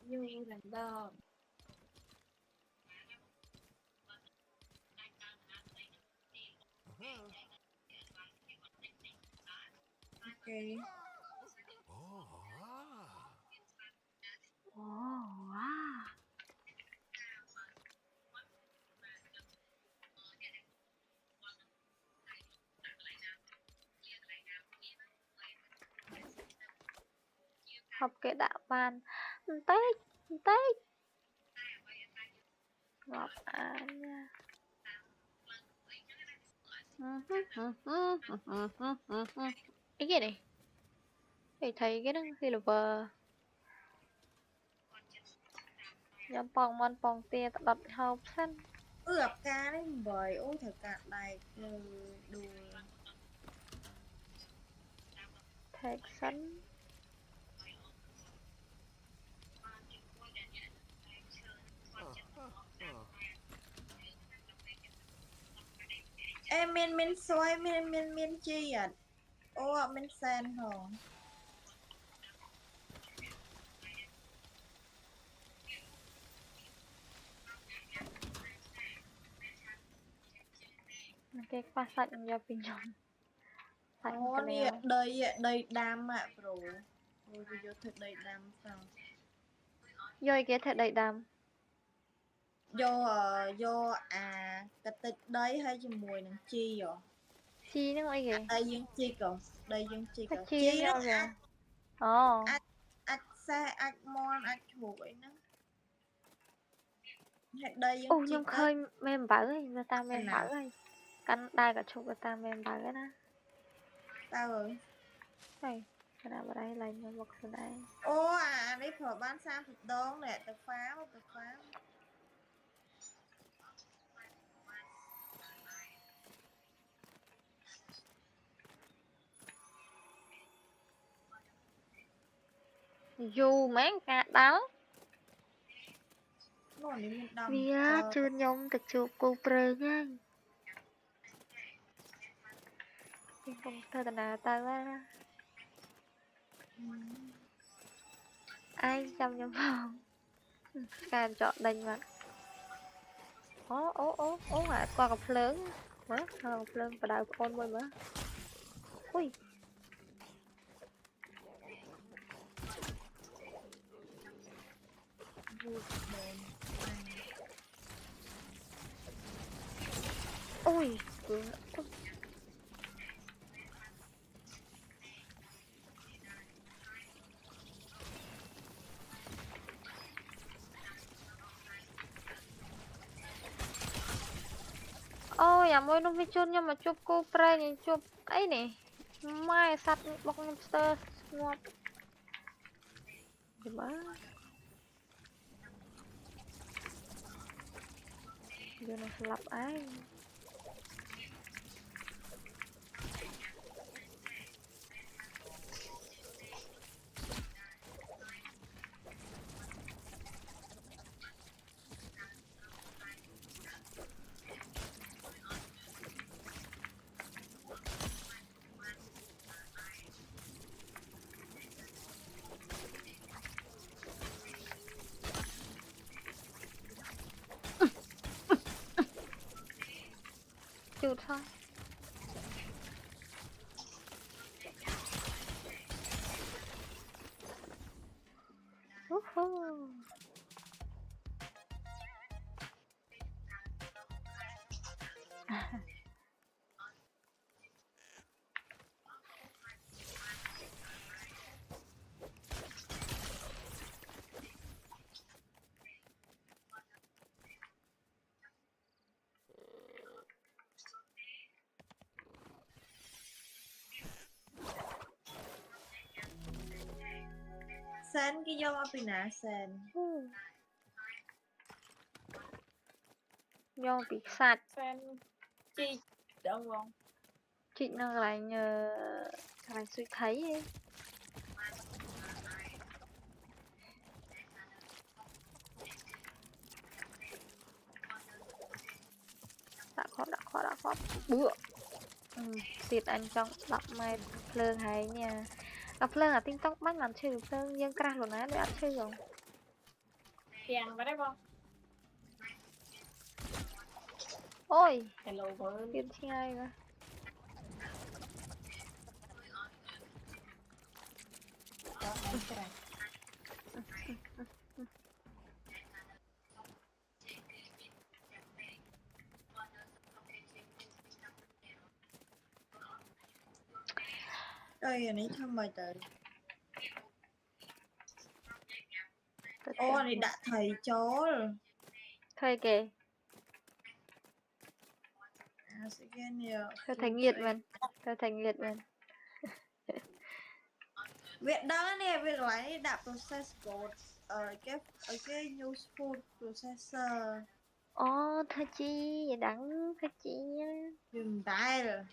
Như là đo. Ok. wow học cái đạo ban tết tết ngọc an nha cái gì này thì thấy cái đó silver nhom pong mon pong tia đập hộp sân Ướp cá đấy bởi ôi thật cả này đùa thạch sân em men xoay men chi à ô men sen hồn cái qua sạch nhom pin nhom sạch ô cái nè leo đây đam ạ bro ôi bây giờ thật đây đam sao dôi cái thật đầy đàm do cái tịch đấy hay cho mùi nắng chi rồi chi nó ngoài kìa đây dương chi còn đây dương chi cái còn chi chi nó đó kìa ồ ách xe ách mon ách chuỗi nó đây dương ô chi nhom đấy khơi mềm bở ấy người ta cái mềm bở nào ấy căn đai cả chục người ta mềm bở ấy nè tao rồi này cái nào vào đây là nhom bọc xuống đây ô đấy phở bán sang thịt đón nè tao pháo dù mấy cả đó nó đi mình đâm vì chưa nhom thực chụp cô prey nha không thơ tao nào tao á ai trong nhom phòng càng chọn đành mà ố hả qua cặp lớn má cặp lớn và đào con môi má ui ui ôi à môi nó bị chôn nhưng mà chụp cô pre nhìn chụp ấy nè mai sắt bọc hamster ngọt gì má giờ nó lặp ai chụt thôi sen cái dông ở bên nào sen do bị sạch sen chi đâu không chị nó lại nhờ lại suy thấy ấy. đã khó bựa tiệt anh trong đọc mai phơn hay nha gặp phơn là tinh tóc mắt làm chơi phơn nhưng ra luôn á để ăn chơi rồi tiền vào đấy không ôi hello với tiền chi ai mà đây là này thăm bài tới ô này đã thầy chó rồi thôi kìa sẽ cái nhiều thôi thành nghiệt mình thôi thành nghiệt mình việc đó nè việc loại đạp process code cái new food processor thôi chi vậy đắng thôi chi nhá. dừng tay rồi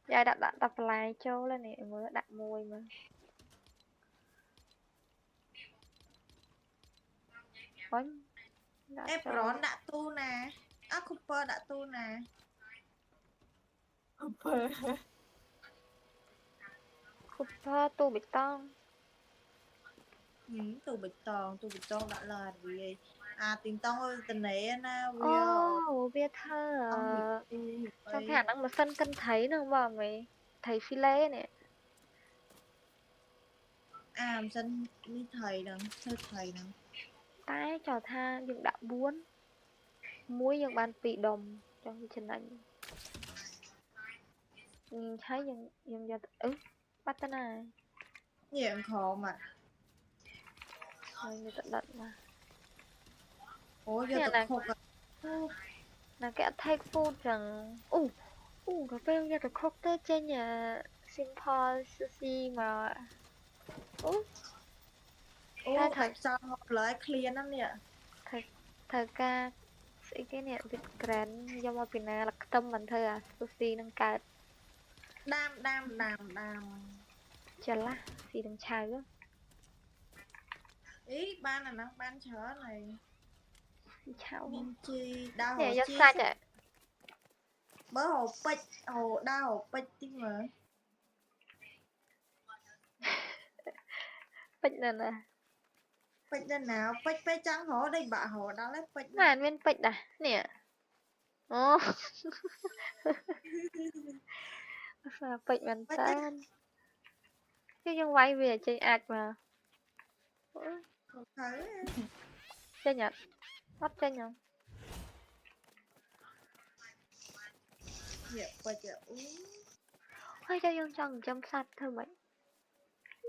Giờ đặt lại châu lên nè mới đặt môi mà. Ôi, đặt châu. Ebron đã tu nè Cooper đã tu nè Cooper tu bê tông. tu bịch tòn đã là gì tiền tông ơi tình này na Biết thơ. Trong thả năng mà sân cân thấy nữa mà mày. Thấy phi lê nè. sân đi thầy đừng Tái trò tha nhưng đã buồn. Muối nhưng ban bị đồng trong cái chân ảnh. Nhìn thấy nhưng giờ bắt tên này. nhiều khổ mà Rồi người tận đận mà. ủa giờ Nè tập này. khục Là cái take food rằng cái bên ra được khóc tới trên nhà Simple Sushi mà ta tại sao lại clear lắm nè thời ca sĩ cái này việc grand do mà vì là tâm mình thôi à Sushi nâng cao đam chờ lá gì đừng chào đó ý ban là nó ban chở này chào Minh chi đau nè hồ do chi sai chạy bớ hồ đau hồ bích tiếng mà bích nè nè bích lên nào bích trắng hồ đây bạ hồ đó lấy bích màn bên bích à nè sao bích mình tên chứ không quay về chơi ạc mà thấy chơi nhật bắt chơi nhật dạ bích ôi cho dân chồng chăm sạch thôi mày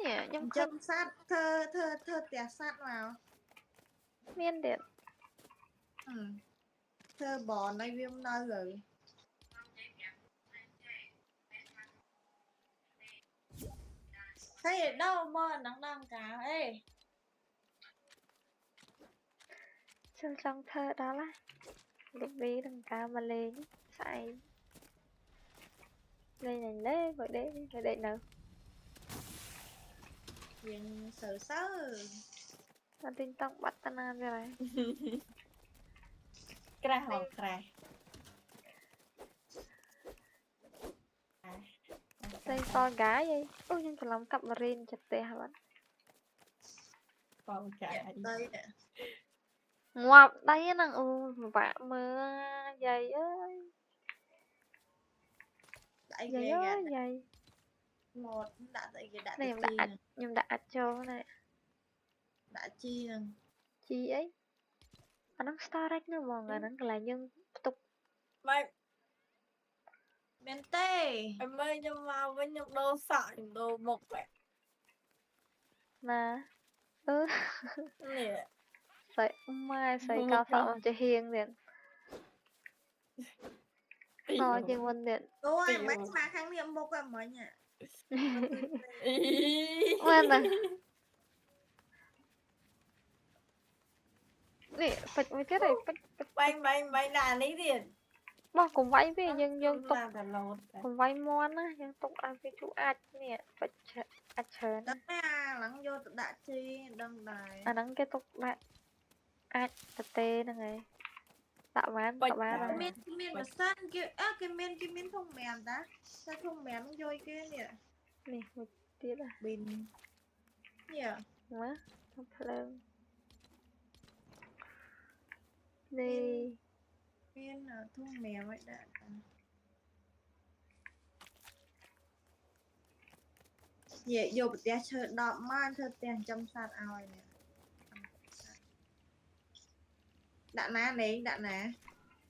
nè nhưng không chăm sát thơ tè sát vào miên điện thơ bò này viêm nơi rồi thấy đâu mà nắng đang cả ê Sương trong thơ đó là lúc đi đằng cao mà lên sai lên này lấy gọi để nữa chuyện sợ sớ mà tin tông bắt ta nam ra này Kra hòn kra đây coi gái vậy nhưng còn lòng cặp marine chặt tè hả bạn con kra đây ngoạp đây năng vả mưa dày ơi đại dày ghê ơi dày một đã tại cái đã này chi nè nhưng đã cho này đã chi nè chi ấy nó starach nữa mà nó là nhân tục mày bên tê em ơi nhưng mà với nhục đô sợ đồ một vậy mà nè sợi mai sợi cao sợ mà chơi hiền điện to trên quân điện cô ai mấy mà kháng niệm một em mới nhỉ quen rồi nè phịch mới chết rồi bánh đàn ấy tiền mà cũng váy về nhưng tục làm cả lột cũng váy món á nhưng tục ăn cái chú ạt nè phịch ạt chớn đó lắng vô đã chi đăng đài nắng cái tục lại ạt tê nè ngày tạo bán rồi miên mà san kia cái miên thông mèn ta sao thông mèn nó vô cái nè nè một tí là bình nhỉ má không lên đi miên là thông mèn vậy đã vậy vô bật té chơi đọ man thơ tiền chăm sạch ao nè đạn ná này đạn ná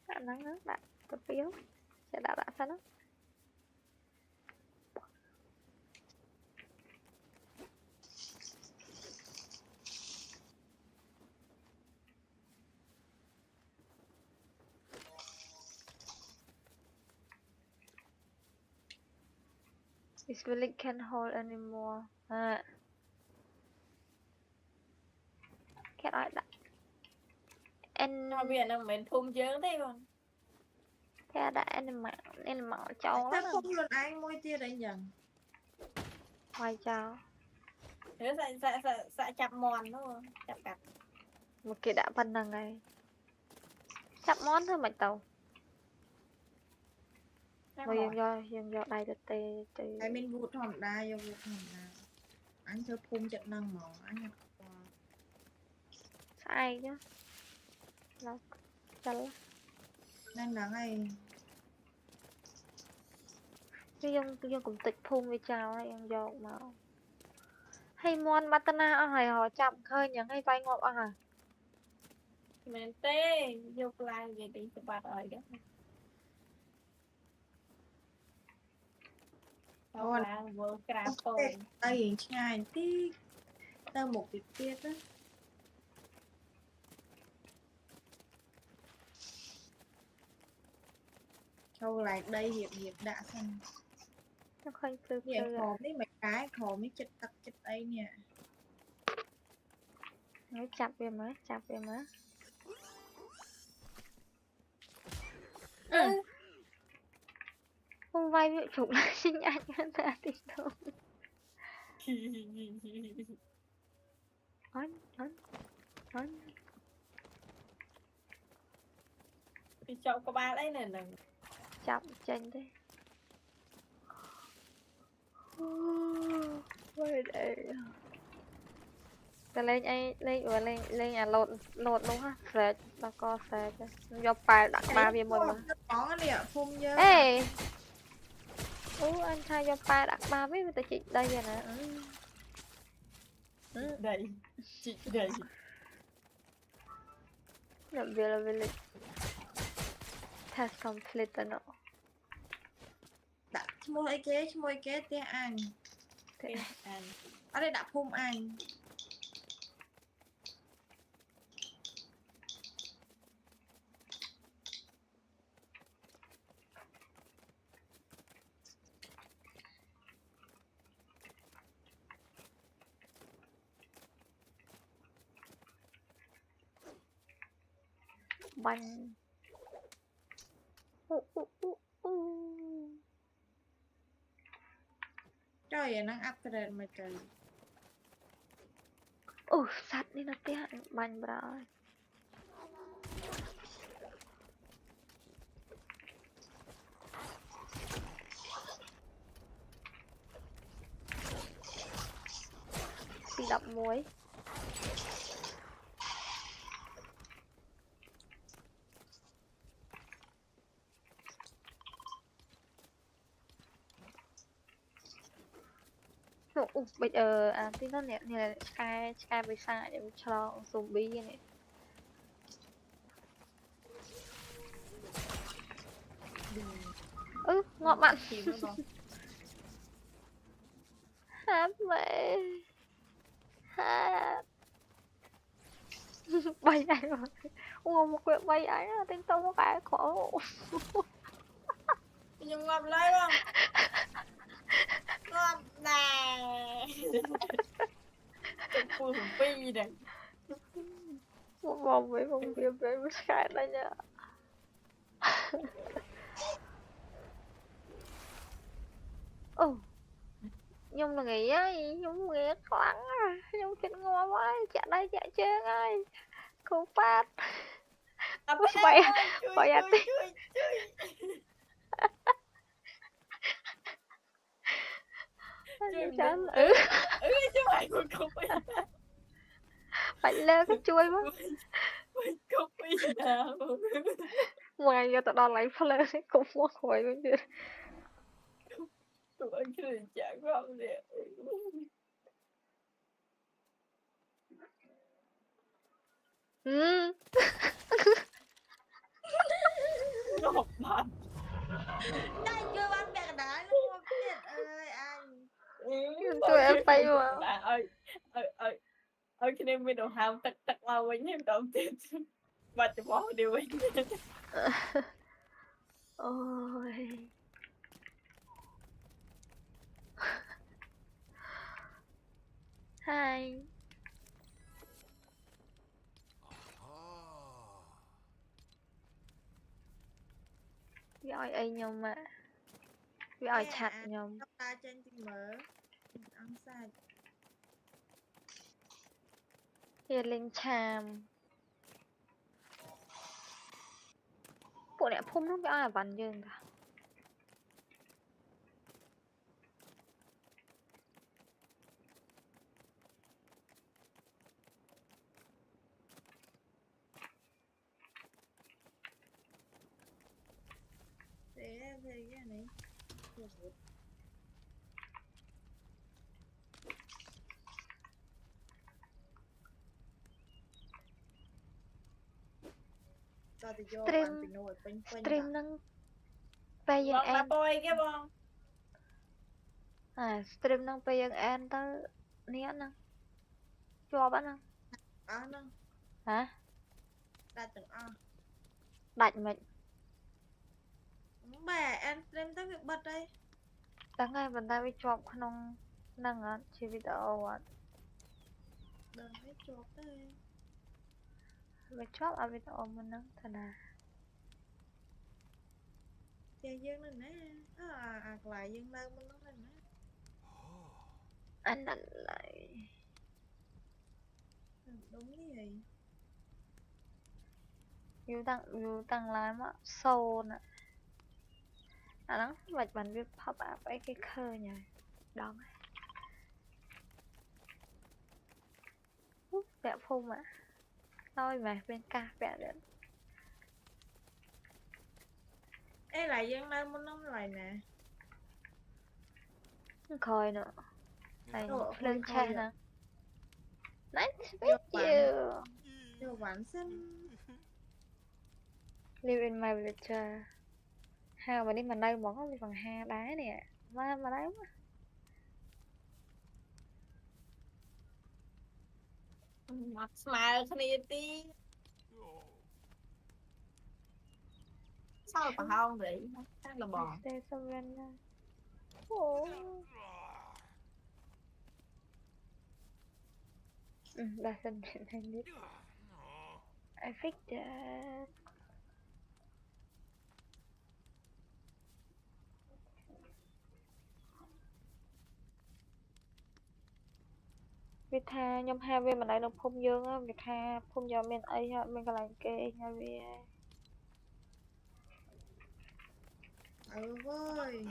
bạn nắng á bạn có phiếu sẽ đã sao đó This village can't hold anymore. Get ai đặt em Cho biển là mình thùng chướng thế còn. theo đã em mạng châu Sao lắm không luôn anh môi tia đấy dần. ngoài châu Nếu sẽ chặt mòn thôi, chặt cặt. một cái đã phần là ngày chắp món thôi mày tàu Chặt mà mòn. dân do đây tê tê Anh mình vụ thỏng đa vô vụ thỏng đa. Anh cho phun chặt năng mỏ anh nhập qua. sai chứ nó chân Nên là ngay cái dân cũng tịch phun với chào ấy dân do mà hay mon matana ở hay họ chậm khơi những hay vay ngọc à Mình tê, dục lại về đi cho bà rồi đó. Còn Là vừa cà phô. tay hình chai tí. Ta một cái tiết á. Châu lại đây hiệp đã xong. nó khơi tư Hiệp tư khổ mấy mấy cái khổ mấy chất tắc chất ấy nè. nó chặt về má Ừ. không vay bị chụp lại sinh anh hơn ta thì thôi nói Thì cho có ba đấy nè. chậm chân thế vậy đây ta lên ai lên và lên à lột luôn ha sệt ba co sệt do bài đặt ba về mình mà Có nè phun nhớ. ê anh thay do bài đặt ba với ta chị đây rồi nè Đây. Chị đây. làm việc là việc task complete nó Đặt môi cái tia anh. Thế anh. Ở đây đặt phun anh. banh Trời ơi, năng upgrade mà trời. sạch đi nó tiếc banh bro đi đập muối bây giờ tí nó nè là sky bị sai để cho zombie như này ngọt mặn hát mẹ hát bay ai rồi một quyển bay ấy là tên tông một cái khổ Nhưng ngọc lấy không? Ngọc nè. Trong phù phi này. một vòng với sky đây nha Nhung là nghĩ á, Nhung nghĩ khoáng à, Nhung chết ngon quá, chạy đây chạy trên ơi, cô phát, bay à tí, chán, Chứ mày còn không biết. phải lơ cái chuối quá, Mày không biết nào. ngoài giờ tao đòn lấy phải lơ cái cũng mua khỏi luôn chứ, Tụi anh cứ chẳng không nè. Ngọc mặt. Đây chưa bắn bẹt đá luôn không biết ơi anh. tụi em bay mà, Bạn ơi cái này mình đồ hàm tắc mà mình em đầu tiên và cho bỏ điều mình. ôi, hai, វាឲ្យអីខ្ញុំមកវាឲ្យឆាត់ខ្ញុំ ta trên thì mở ăn sạch វាលេងឆាមពួកអ្នកភូមិនោះវាឲ្យអាវ៉ាន់យើងតា thế thì cái này cho thì vô Stream- bạn thì nồi quanh quanh stream នឹងពេលយើង vâng អែ là ន bôi cái vâng stream នឹងពេលយើងអែនទៅនេះអត់ហ្នឹងជាប់អត់ហ្នឹង á nó ហ៎ đặt từng ăn ដាច់មិន bà em stream tới việc bật đây ដឹងហើយប៉ុន្តែវាជាប់ក្នុងហ្នឹងអត់ជាវីដេអូអត់ đừng thấy chuột đây វាជាប់អាវីដេអូមុនហ្នឹងថាណា chơi dương này nè lại dương lên bên nó này nè អានដល់ឡើយ đúng như vậy យូរតាំងឡើយមកសូនអាហ្នឹងមិនបានវា pop up អីគេឃើញហើយដងពាក់ភូមិហើយម៉េះមានកាសពាក់ទៀត ê lại dương lên bên nó lại nè ក្រោយនោះហើយ Ủa, ភ្លើង ខូ ឆេះ ច ហ្នឹង Nice to meet you vô bản xanh live in my village ហៅមកនេះមកនៅហ្មងវាបង្ហាដែរនេះមកដែរ mặt smile kia tí sao mà không vậy chắc là bò Stay surrender. Oh. Doesn't intend it. I fixed it. Vì tha nhóm hai bên mà lại nó phun dương á, vì tha phun giờ bên ấy ha, bên cái làng kê nha vì ừ thôi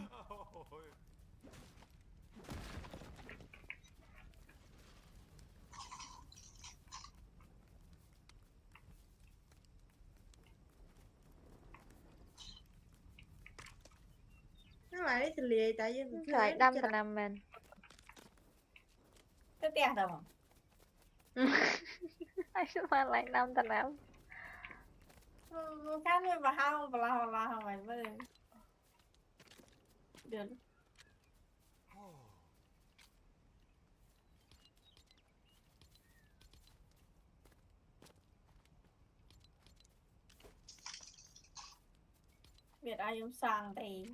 nó lại thì lìa tại vì mình lại đâm cả năm mình. cái tiền đâu mà Ai sẽ mà lại đâm cả năm. khác với bà không bà không mày mới được Việt ai cũng sang thì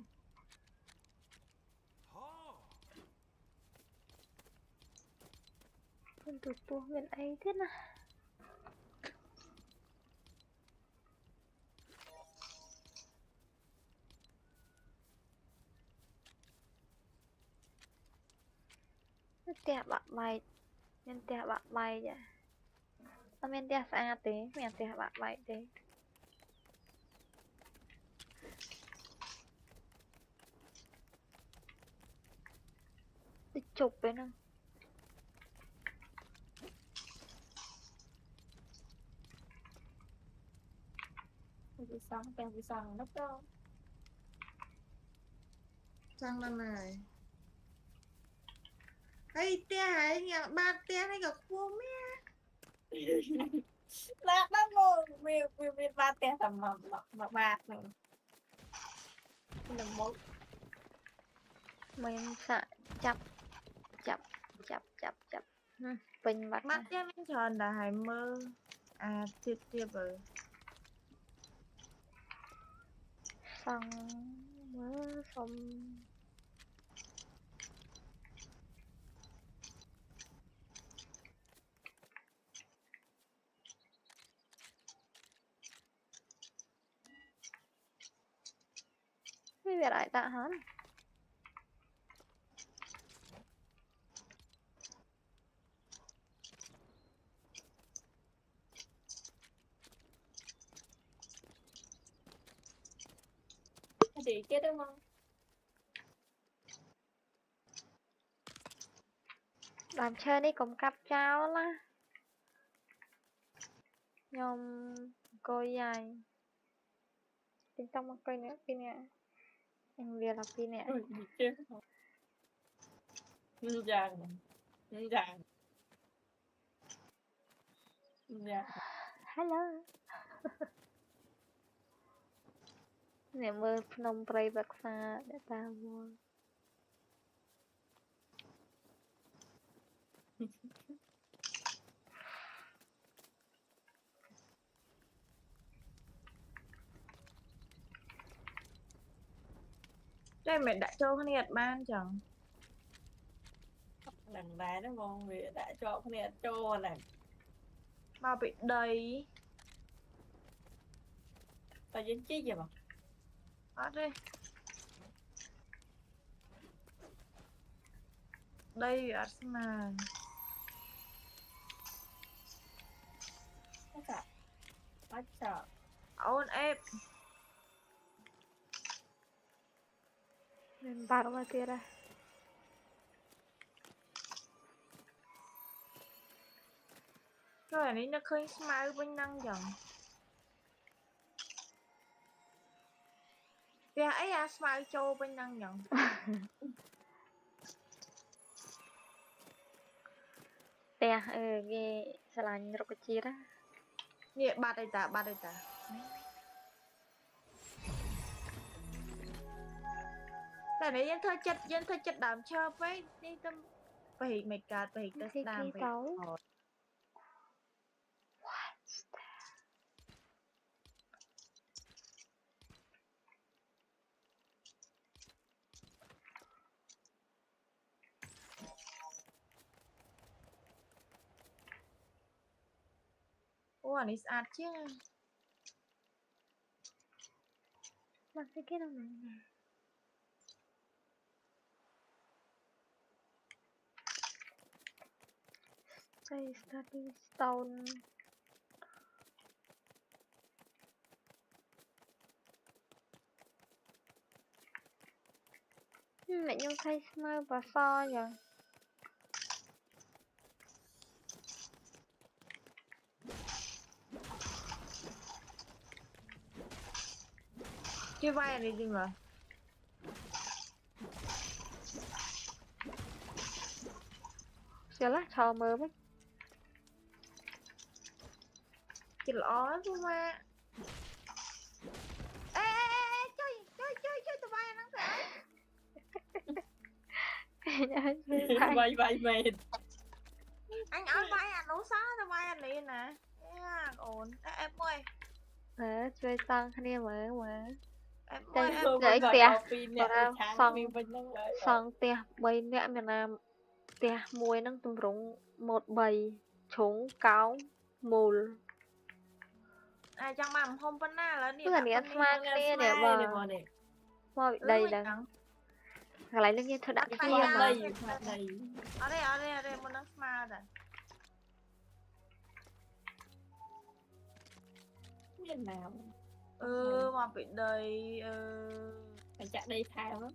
Con tụt buông bên ấy thế nào. Tè bạn bay nên tè bạn bay vậy nó men tè xa tí men tè bạn bay tí đi chụp với nó bị sang nó đâu sang lần này ấy tia hay nhà ba tia hay gặp cô mẹ lạc lắm luôn vì ba tia tầm mà ba nữa là một mình sợ chập bình mặt mắt tia nó tròn là hải mơ à tia tia bờ xong mơ xong việc lại tạ hết. Thì chết đúng không? Làm chơi đi cùng cặp cháu lá. Nhưng cô dài. Tính tông một cây nữa, pin nè. Anh việc là pin nè. Ui, gì chết không? Dàng. Dàng. Dàng. Hello. Nè mơ Phnom Pray bạc xa để ta mua. Đây mẹ đã cho cái nhiệt ban chẳng. Đằng đá nó ngon vì đã cho cái này cho này. Mà bị đầy. Tao dính chết vậy mà. Hết đi. Đây ở mà. Nó sợ. Nó sợ. Ôn ép. Nên bảo mà kia ra. Rồi này nó khơi smile bên năng chẳng. Dạ ấy à smile cho bên năng chẳng. Tè, ghê xa lành rô cơ chia ra. Nè bạt đây ta, bạt đây ta. Tại đấy dân thơ chất đảm cho với đi tâm. Phải mày cạt, phải tớ Khi đàm, phải. tấu. Ủa anh ấy sạch chứ. Mà cái đâu này nè. Stay study stone. Mẹ nhung thay smile và so vậy. Chứ vai anh ấy đi mà. Xíu lá thò mơ với. Chị lõ chứ mà. Ê, chơi tụi bay nó kìa. Vai mệt. Anh ở vai anh nấu xá tụi bay anh đi nè. Ổn. Em ơi. Chơi xong khăn mở mở. Em Đây, ơi em. để Rồi tè. pin Còn nè, ra tháng xong pin bên năng lợi. xong tè bay mẹ mình làm tè muối nâng tùm rúng một bầy trúng cáo mùl. À chẳng mà không bên nào là đi Tức là đã nè phân đi. smart nè nè bà. Mà bị đầy là. Lại lưng như thật đã kia mà. Đây. Ở đây một nó smart rồi. Như nào? Mà bị đầy Phải chạy đi thao đó.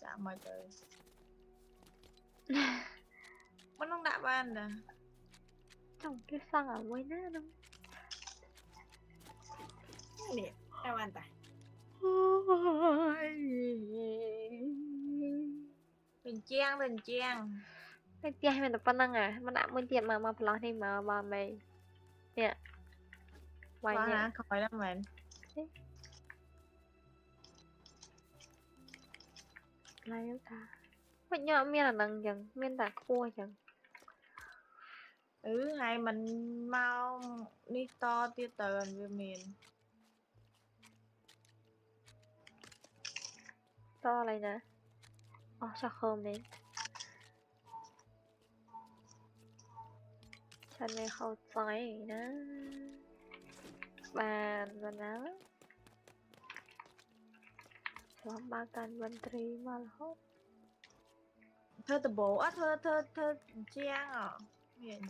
Chả mày trời. Mà nó đã ban nè. Trong cái xăng ở ngoài ná đâu. Nè, tao ăn tài. Mình trang. Cái tia mình tập phân năng à. Mà đã muốn tiền mà plot đi mà bà mày. Nè. Quay Có nè. hả? Khỏi lắm mình. Lại yếu ta. Vậy nhỏ miên là năng dần. Miên ta cua dần. Hay mình mau đi to tia tờn về miền. To lại nè. Sao không đến. Chân này khâu cháy đó. Bàn và nó. Chọn ba cành bên trì mà hốt. thơ từ bộ á thơ chiang à miền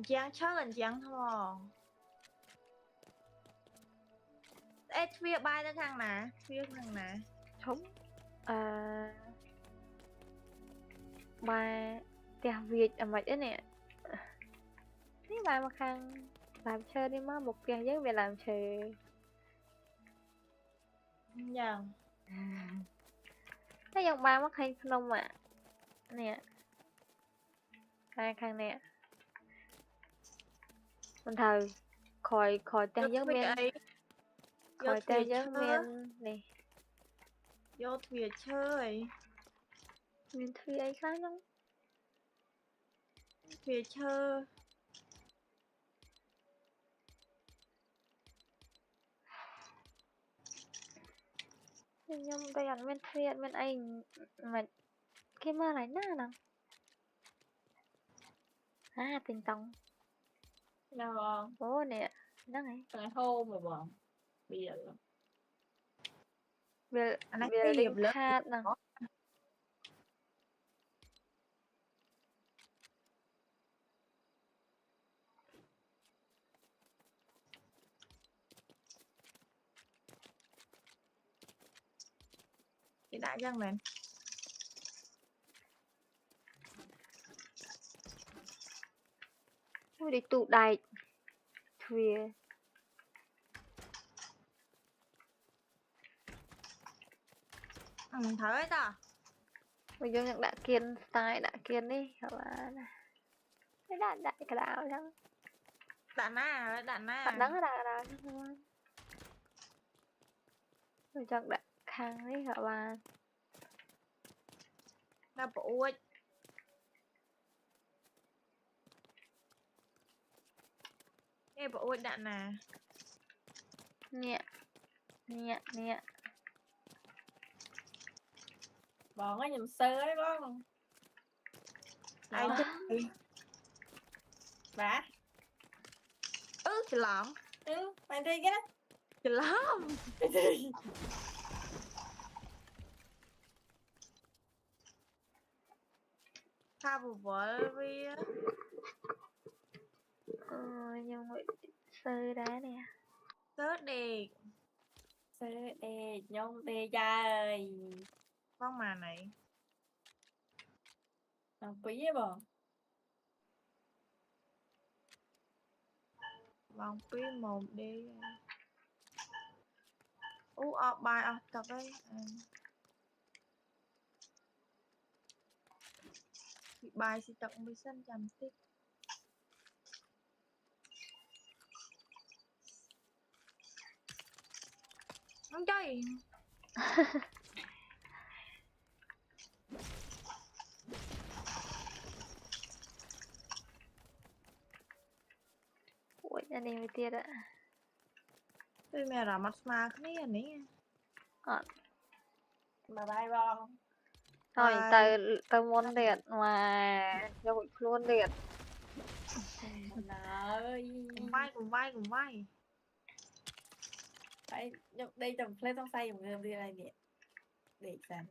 chiang chắc gần chiang thôi ê phía bay tới thằng nè phía thằng nè Trống. À, ba tiệc Việt ở mạch ấy nè. Thế ba mà khăn làm chơi đi má một tiệc giấc về làm chơi. nhờ Thế dòng ba mắc khăn không mà. Nè. Hai khăn nè. Mình thờ khỏi tiệc giấc miên. Khỏi tiệc giấc miên nè. vô thuyền chơi Miên thuy ấy khác lắm. thuyền chơi Nhưng đây ăn miên thuy ăn miên ấy mà cái mà lại nà nè. À tình tông. nào không Bố nè. Nó này. cái hôm mà bọn bây giờ Về anh ấy về cái linh hiệp lớn khát nè. thì đã chăng mình Thôi đi tụ đại. Thuy. thấy ta Bây giờ những đã kiên style đã kiên đi. Các bạn. Cái đã đại cái đảo chẳng. đạn na Bạn đắng cái đảo chẳng thôi. Bây giờ đã khăn đi các bạn. na bộ ơi nghe bộ ơi đạn nè Nhẹ. Nhẹ nhẹ. bọn có nhầm sơ ấy con ai Đó. chết bà chị lắm mày đi cái chị lắm tha bộ vợ vì Nhưng mà sơ đá nè. tớ đẹp Xe đè nhông đè dài. con mà này Làm quý ấy bò. vòng quý một đi bài tập ấy bài thì tập mới sân chăm tích không chơi Ủa nhà này mới tiết ạ. tôi mẹ ra mắt mà cái này này Bà bay bò. Thôi Bye. tao muốn điện mà cho bụi luôn điện. Ơi. cùng vai Phải đây trồng lên trong say dùng gươm đi này nè. Để xem.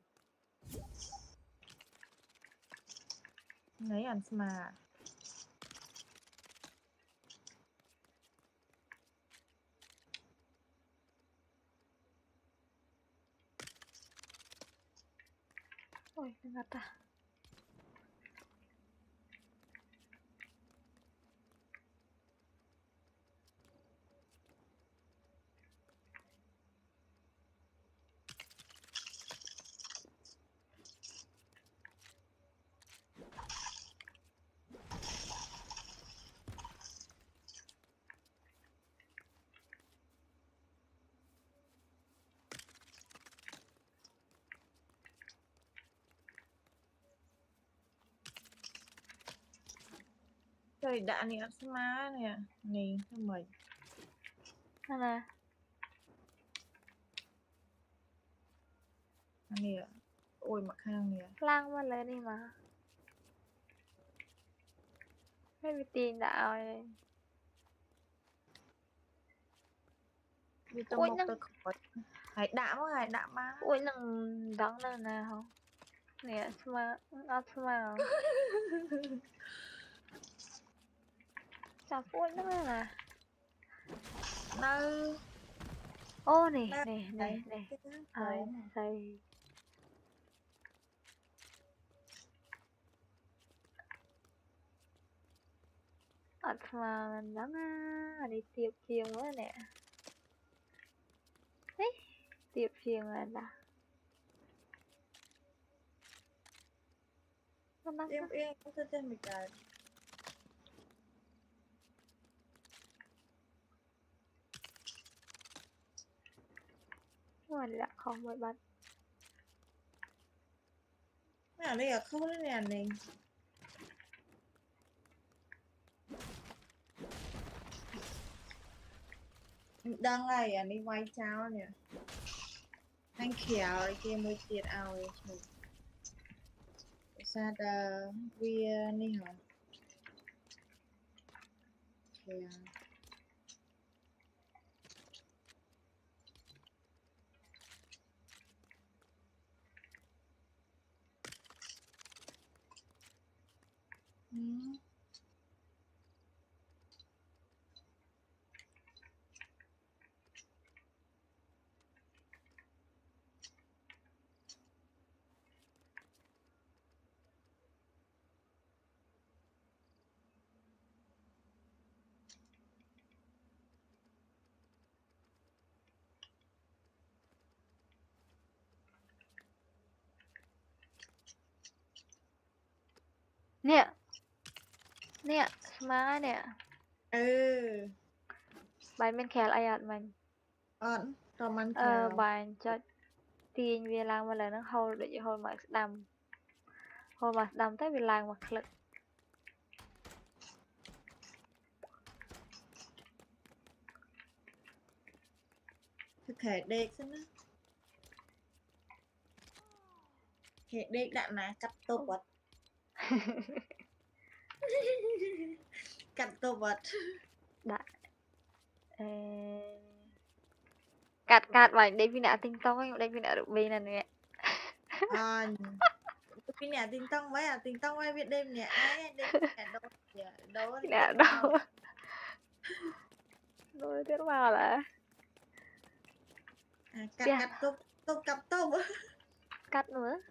lấy ăn mà Ôi ngặt à. trời đã nè ăn mà nè nè cho mày Nó là nè ôi mặc hàng nè lang mà lên đi mà. Mấy bị tiền đạo rồi. vì tôi Ui một nó tôi khỏi hải đạm mà ui nằng đắng nằng nào nè smile not smile sao ui nó là nơi ô nè nơi nè nè nè ai khổ mà xây ọt mà đắng á đi tiệp chiêng quá nè ấy tiệp chiêng là nó đắng em em cũng thích thêm một cái mà là không mới bắt nào đây là không đấy nè này đang ngày à đi quay cháo nè anh khéo cái kia mới tiệt ao ấy sao ta vi ni hả khéo ừ. nè nè smile nè Ừ bài bên khéo ai ọt mình còn ăn khéo bài cho tiền về làm một lần nó hôi để cho hôi mặt đầm tới về làm mặt lực thực thể đệt xem á thể đệt đạn nè cắt tô vật cắt tô vật đã cắt cắt bài để vì nã tinh tông anh đây vì nã được vì nè à cái nhà tinh tông ai biết đêm nhà ai đêm nhà đâu đi nè biết đâu đâu rồi tiếp vào là à, bia cắt cắt tô cắt nữa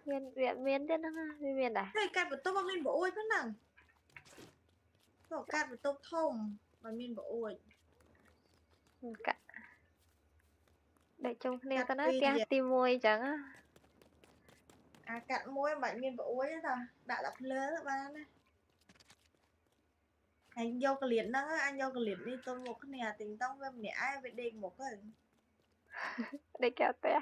miên thế nó miên à đây cắt một tô bằng lên bộ ôi thế nào có cắt một tô thông và miên bộ ôi cắt để trông nè cắt tao nói vì tia tim môi chẳng á à cắt môi bạn miên bộ ôi thế nào đã lập lớn các bạn này anh vô cái liền đó anh vô cái liền đi tôi một cái nhà tình tông với mẹ ai về đêm một cái để kéo té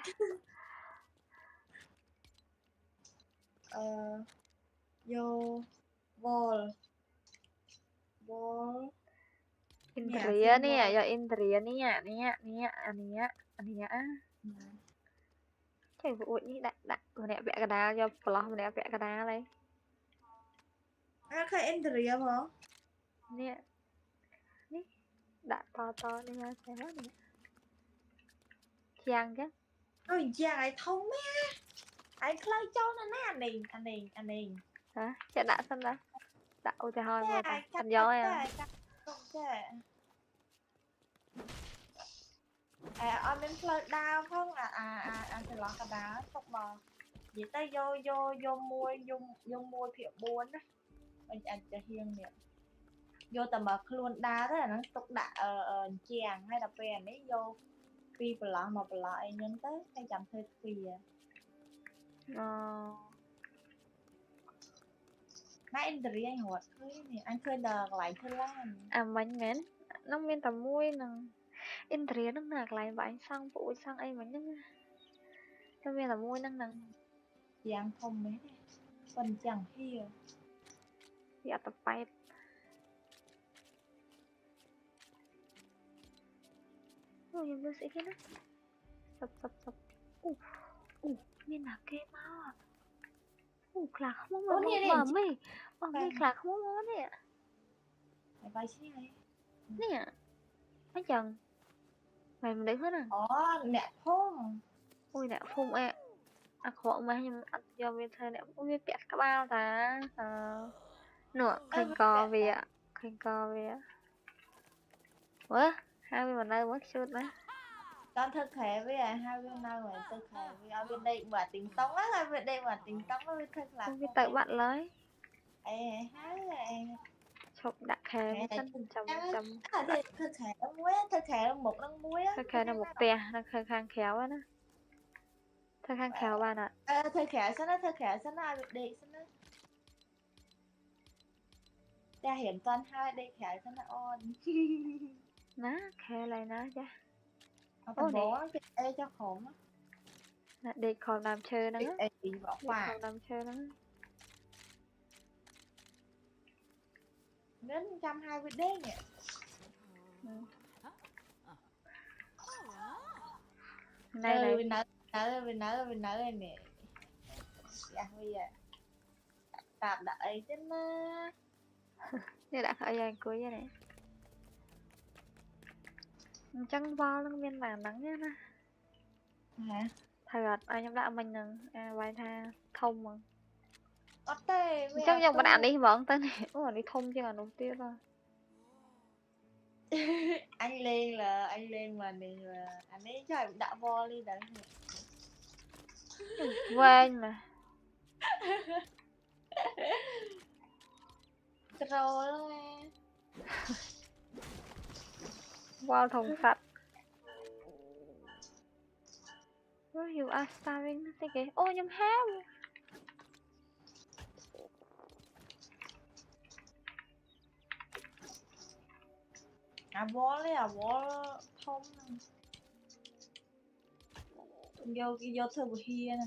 vô vol vol nhà Indria phim nih vol ya Indria nih ya trời ơi ní đã nè vẽ cái đá cho plot nè vẽ cái đá đây à cái Andrea hả nè ní đã to đi ha thế nè chàng chứ ôi già ai thông mấy ai khai cho nó nè anh này hả chả đã xong đó đã ôi trời ơi mời ta ai cắt thành gió à ai cắt không chứ à anh đến chơi đau không anh sẽ lo cái đá không mà chỉ tay vô mua phiệu buôn á mình ăn cho hiên nè vô tầm mà luôn đá đó là nó tục đã chèn hay là bèn ấy vô phi mà lại nhân tới hay chậm thuê phi nãy anh đợi anh hỏi thôi nè anh khơi đờ lại thôi lan bánh mến nó miên tầm muôi nè Indria nó nạc lại bánh sang phụ sang ấy bánh nó miên tầm muôi nè chàng không mấy nè phần chẳng hiền dạ tập bay ôi em đưa sĩ cái đó sập miên là kê mà khạc không mà mày khạc không mà mày bay xí này nè anh chàng mày mình đứng hết à nè phong ui nè phun ẹ khổ mà nhưng ăn do bên thơ nè ui bẹt các bao ta nửa khinh co về ạ ủa hai bên mình đây mất chút đấy con thực thể với hai bên nào mà thực thể với ở bên đây mà tính tống á ở bên đây mà tính tống với thực là ui tự bạn lấy ê hái chụp đặt khe với chân chấm chấm à thì thực thể nó muối thực thể nó một lon muối á thơ khe là một tè nó khơi khang khéo á nó thơ khang khéo bạn ạ thực thể sao nó bị đi sao nó ra hiện toàn hai đây khẻ sao nó on ná khe lại ná chứ tao bố ê cho khổ á là để còn làm chơi nữa ê bỏ để quả còn làm chơi nữa đến 120 đế nhỉ này vì nỡ này nè dạ bây giờ tạm đợi chứ nó như đã khởi dàn cuối vậy này trắng vo nó miên bản nắng nhá nè hả thầy gật ai nhóm đã mình nè vài tha thông mà có tê chắc dòng bạn đi vẫn tên này ủa đi thông chứ là đầu tiên thôi anh lên mà mình là anh ấy cho em đã vo đi đấy quên mà rồi vo thùng sạch you are starving thế kìa ô nhầm hao vo thông vô thơ bù hia nè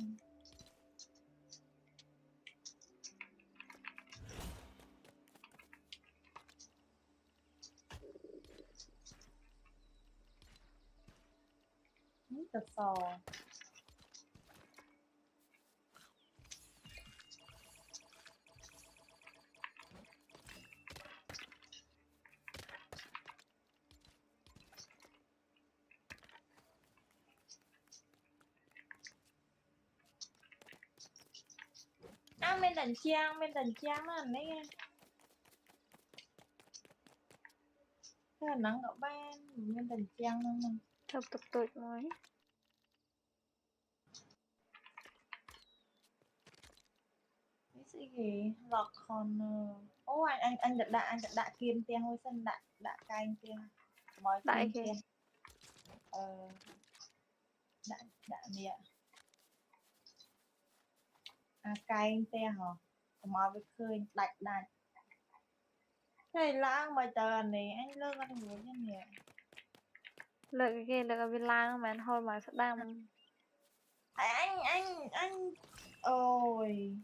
thật sò bên đàn trang nó anh ấy nghe thế là nắng ở ban bên đàn trang nó chụp tục tục mới cái gì lọt còn ô anh đã kiềm tiền hồi sân đã canh tiền mới đại kiềm kìa tiền đã nè canh tiền hả mà với khơi đạch đạch này lang mà chờ này anh lơ con ngủ chứ nè lợi cái kia lợi ở bên lang mà thôi mà sẽ đang anh ôi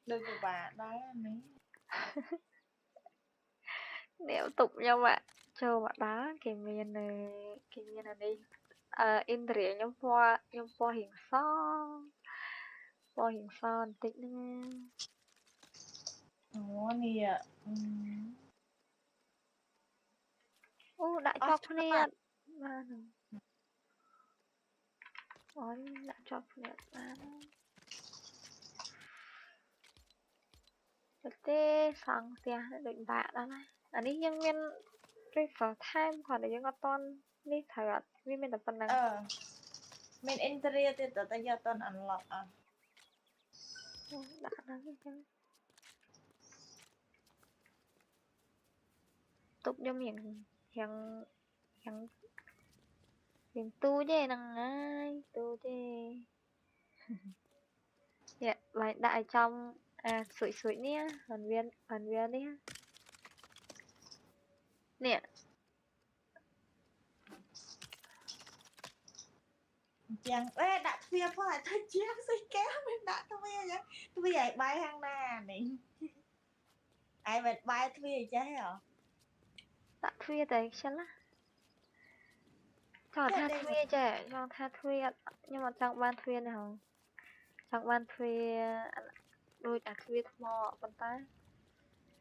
đừng của bà đó mấy nếu tục nhau bạn cho bạn đá cái miền này đi in rỉa nhóm po hiền son tí nữa ủa nè ô đã cho nè mà ôi đã cho nè mà thế sang tia định bạn đó này anh ấy nhân viên prefer time còn để những con ton đi thời gian vì mình tập phần này mình interior thì tớ giờ toàn unlock đã nói tục cho mình hiện hiện hiện tu chứ năng ai tu chứ dạ lại đại trong sủi nè phần viên đi nè chẳng ê đặt phía phải thấy chiếc xích kéo mình đã tôi bây giờ bay hàng na này ai bật bay tôi bây giờ chứ hả Đã thuê đấy chân á. Cho Thế tha đây thuê chứ, cho tha thuê nhưng mà chẳng ban thuê nào. Chẳng ban thuê đôi đã thuê mò bàn tay.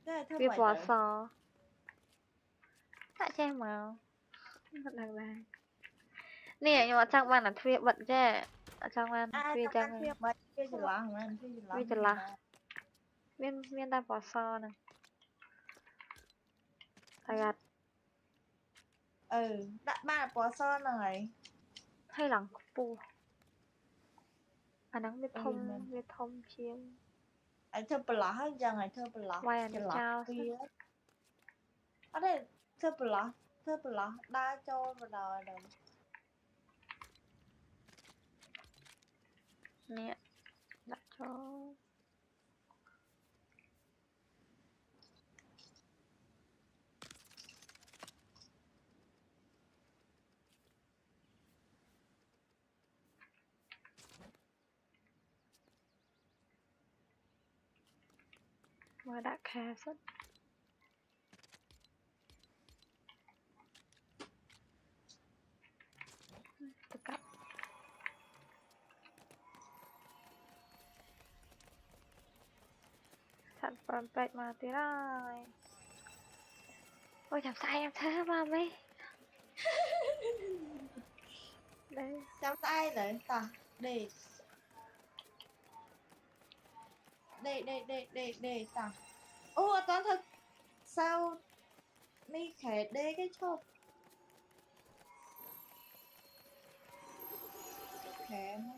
cái thơ Thuê mày bò tử. sò. Tại che màu. Thật là nè nhưng mà chẳng ban là thuê bận chứ. Chẳng ban À, thuê trong chẳng ăn phim mấy phim gì lắm anh phim gì thuê lắm chẳng là miên ta bò sò nè. Tại gạt ừ đã ba bỏ son rồi hay lắng bù. À nắng mình biết thông chiêm. anh thơ bờ ló hết giờ ngày thơ bờ ló Quay cái anh ló trao kia ở đây thơ bờ ló đa cho vào đời rồi nè. Đã cho. Mà đã khá rất. Tất cả. Sản phẩm bạch mà tí rồi. Ôi chẳng sai em thế mà mấy. Đây. chăm ai đấy ta để ta ô toán thật sao mi khẽ đê cái chốt khẽ nó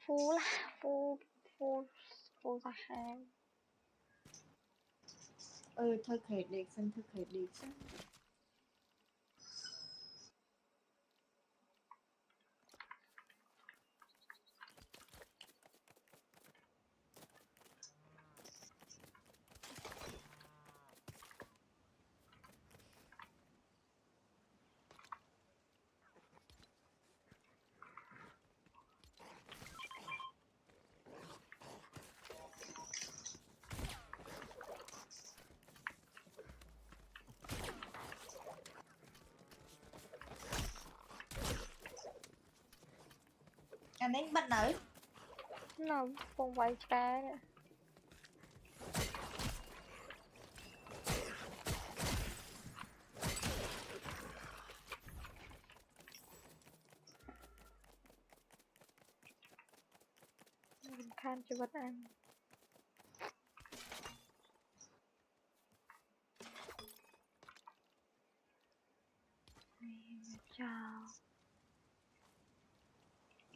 Phú là phú ra hàng. thôi khẽ đê xin thôi khẽ đê chứ anh đánh bật nữ Nó không quay trái nữa. Mình khan cho vật ăn. Chào.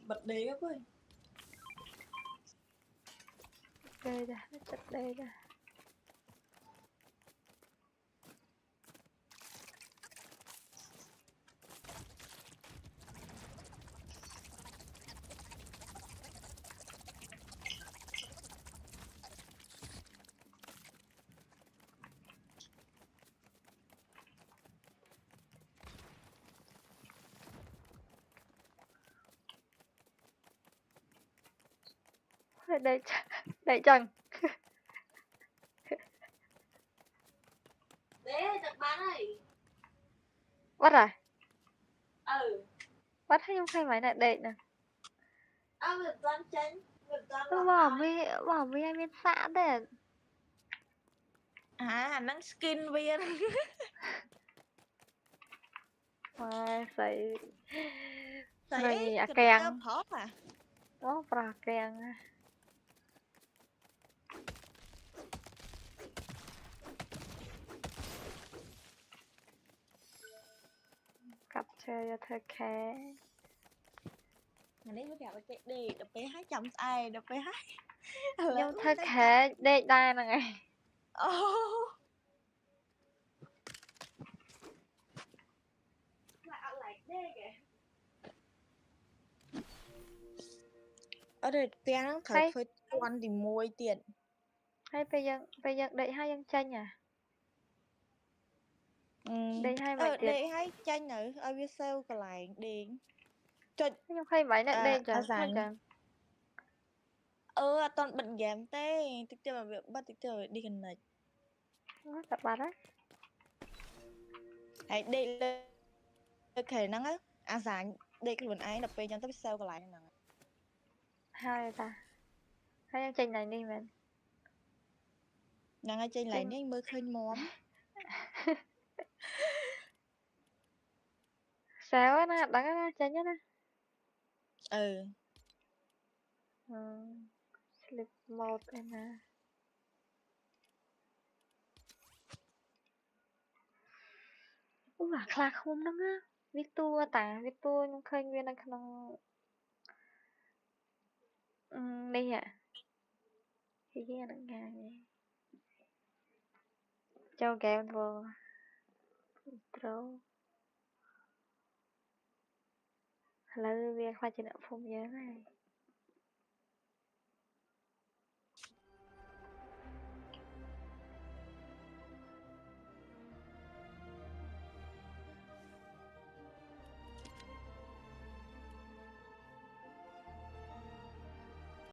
bật đế các ơi Đây ra, nó chặt đây ra. Đây chẳng. đế chặt bán này Bắt à? bắt Hay không hay máy này đậy nè. việc toán chánh việc toán Tôi bỏ mi em biết xã đấy. à năng skin viên Mà xây thấy à cái kèng. phó à Nó bà kèng. Cặp chơi cho thơ khé. ngày đấy mới gặp cái đi đập bé 200 ai đập bé 2 Nhưng thơ khé đây đây là ngày. អត់ទេផ្ទះហ្នឹងត្រូវ ហើយ ធ្វើជាន់ទី1ទៀត ហើយពេលយើងដេកហើយយើងចេញអាដេកហើយមិនទៀត ដេកហើយចាញ់នៅឲ្យវាសេវកន្លែងដេកចុច ខ្ញុំឃើញមិនអ្នកដេកចឹង អាសាញ ចឹង អត់តន់បិទហ្គេមទេតិចទៀតមកវាបិទតិចទៀតវា disconnect តែបាត់ហើយ ហើយដេកលើខែហ្នឹងអាសាញដេកខ្លួនឯងដល់ពេលចឹងទៅវាសេវកន្លែងហ្នឹង ហើយតាហើយយើងចេញណៃនេះមែន ហ្នឹងហើយចេញកន្លែងនេះមើលឃើញមុំ sao á nóដឹងណាចេញណា slip mode ឯណាអូអាខ្លាឃុំហ្នឹងណាវាតួតាវាតួខ្ញុំឃើញវានៅក្នុងនេះហ่ะគេគេអានឹងងាយចូលហ្គេមធ្វើ intro ឥឡូវវាខ្លាចជាអ្នកភូមិយើងហើយ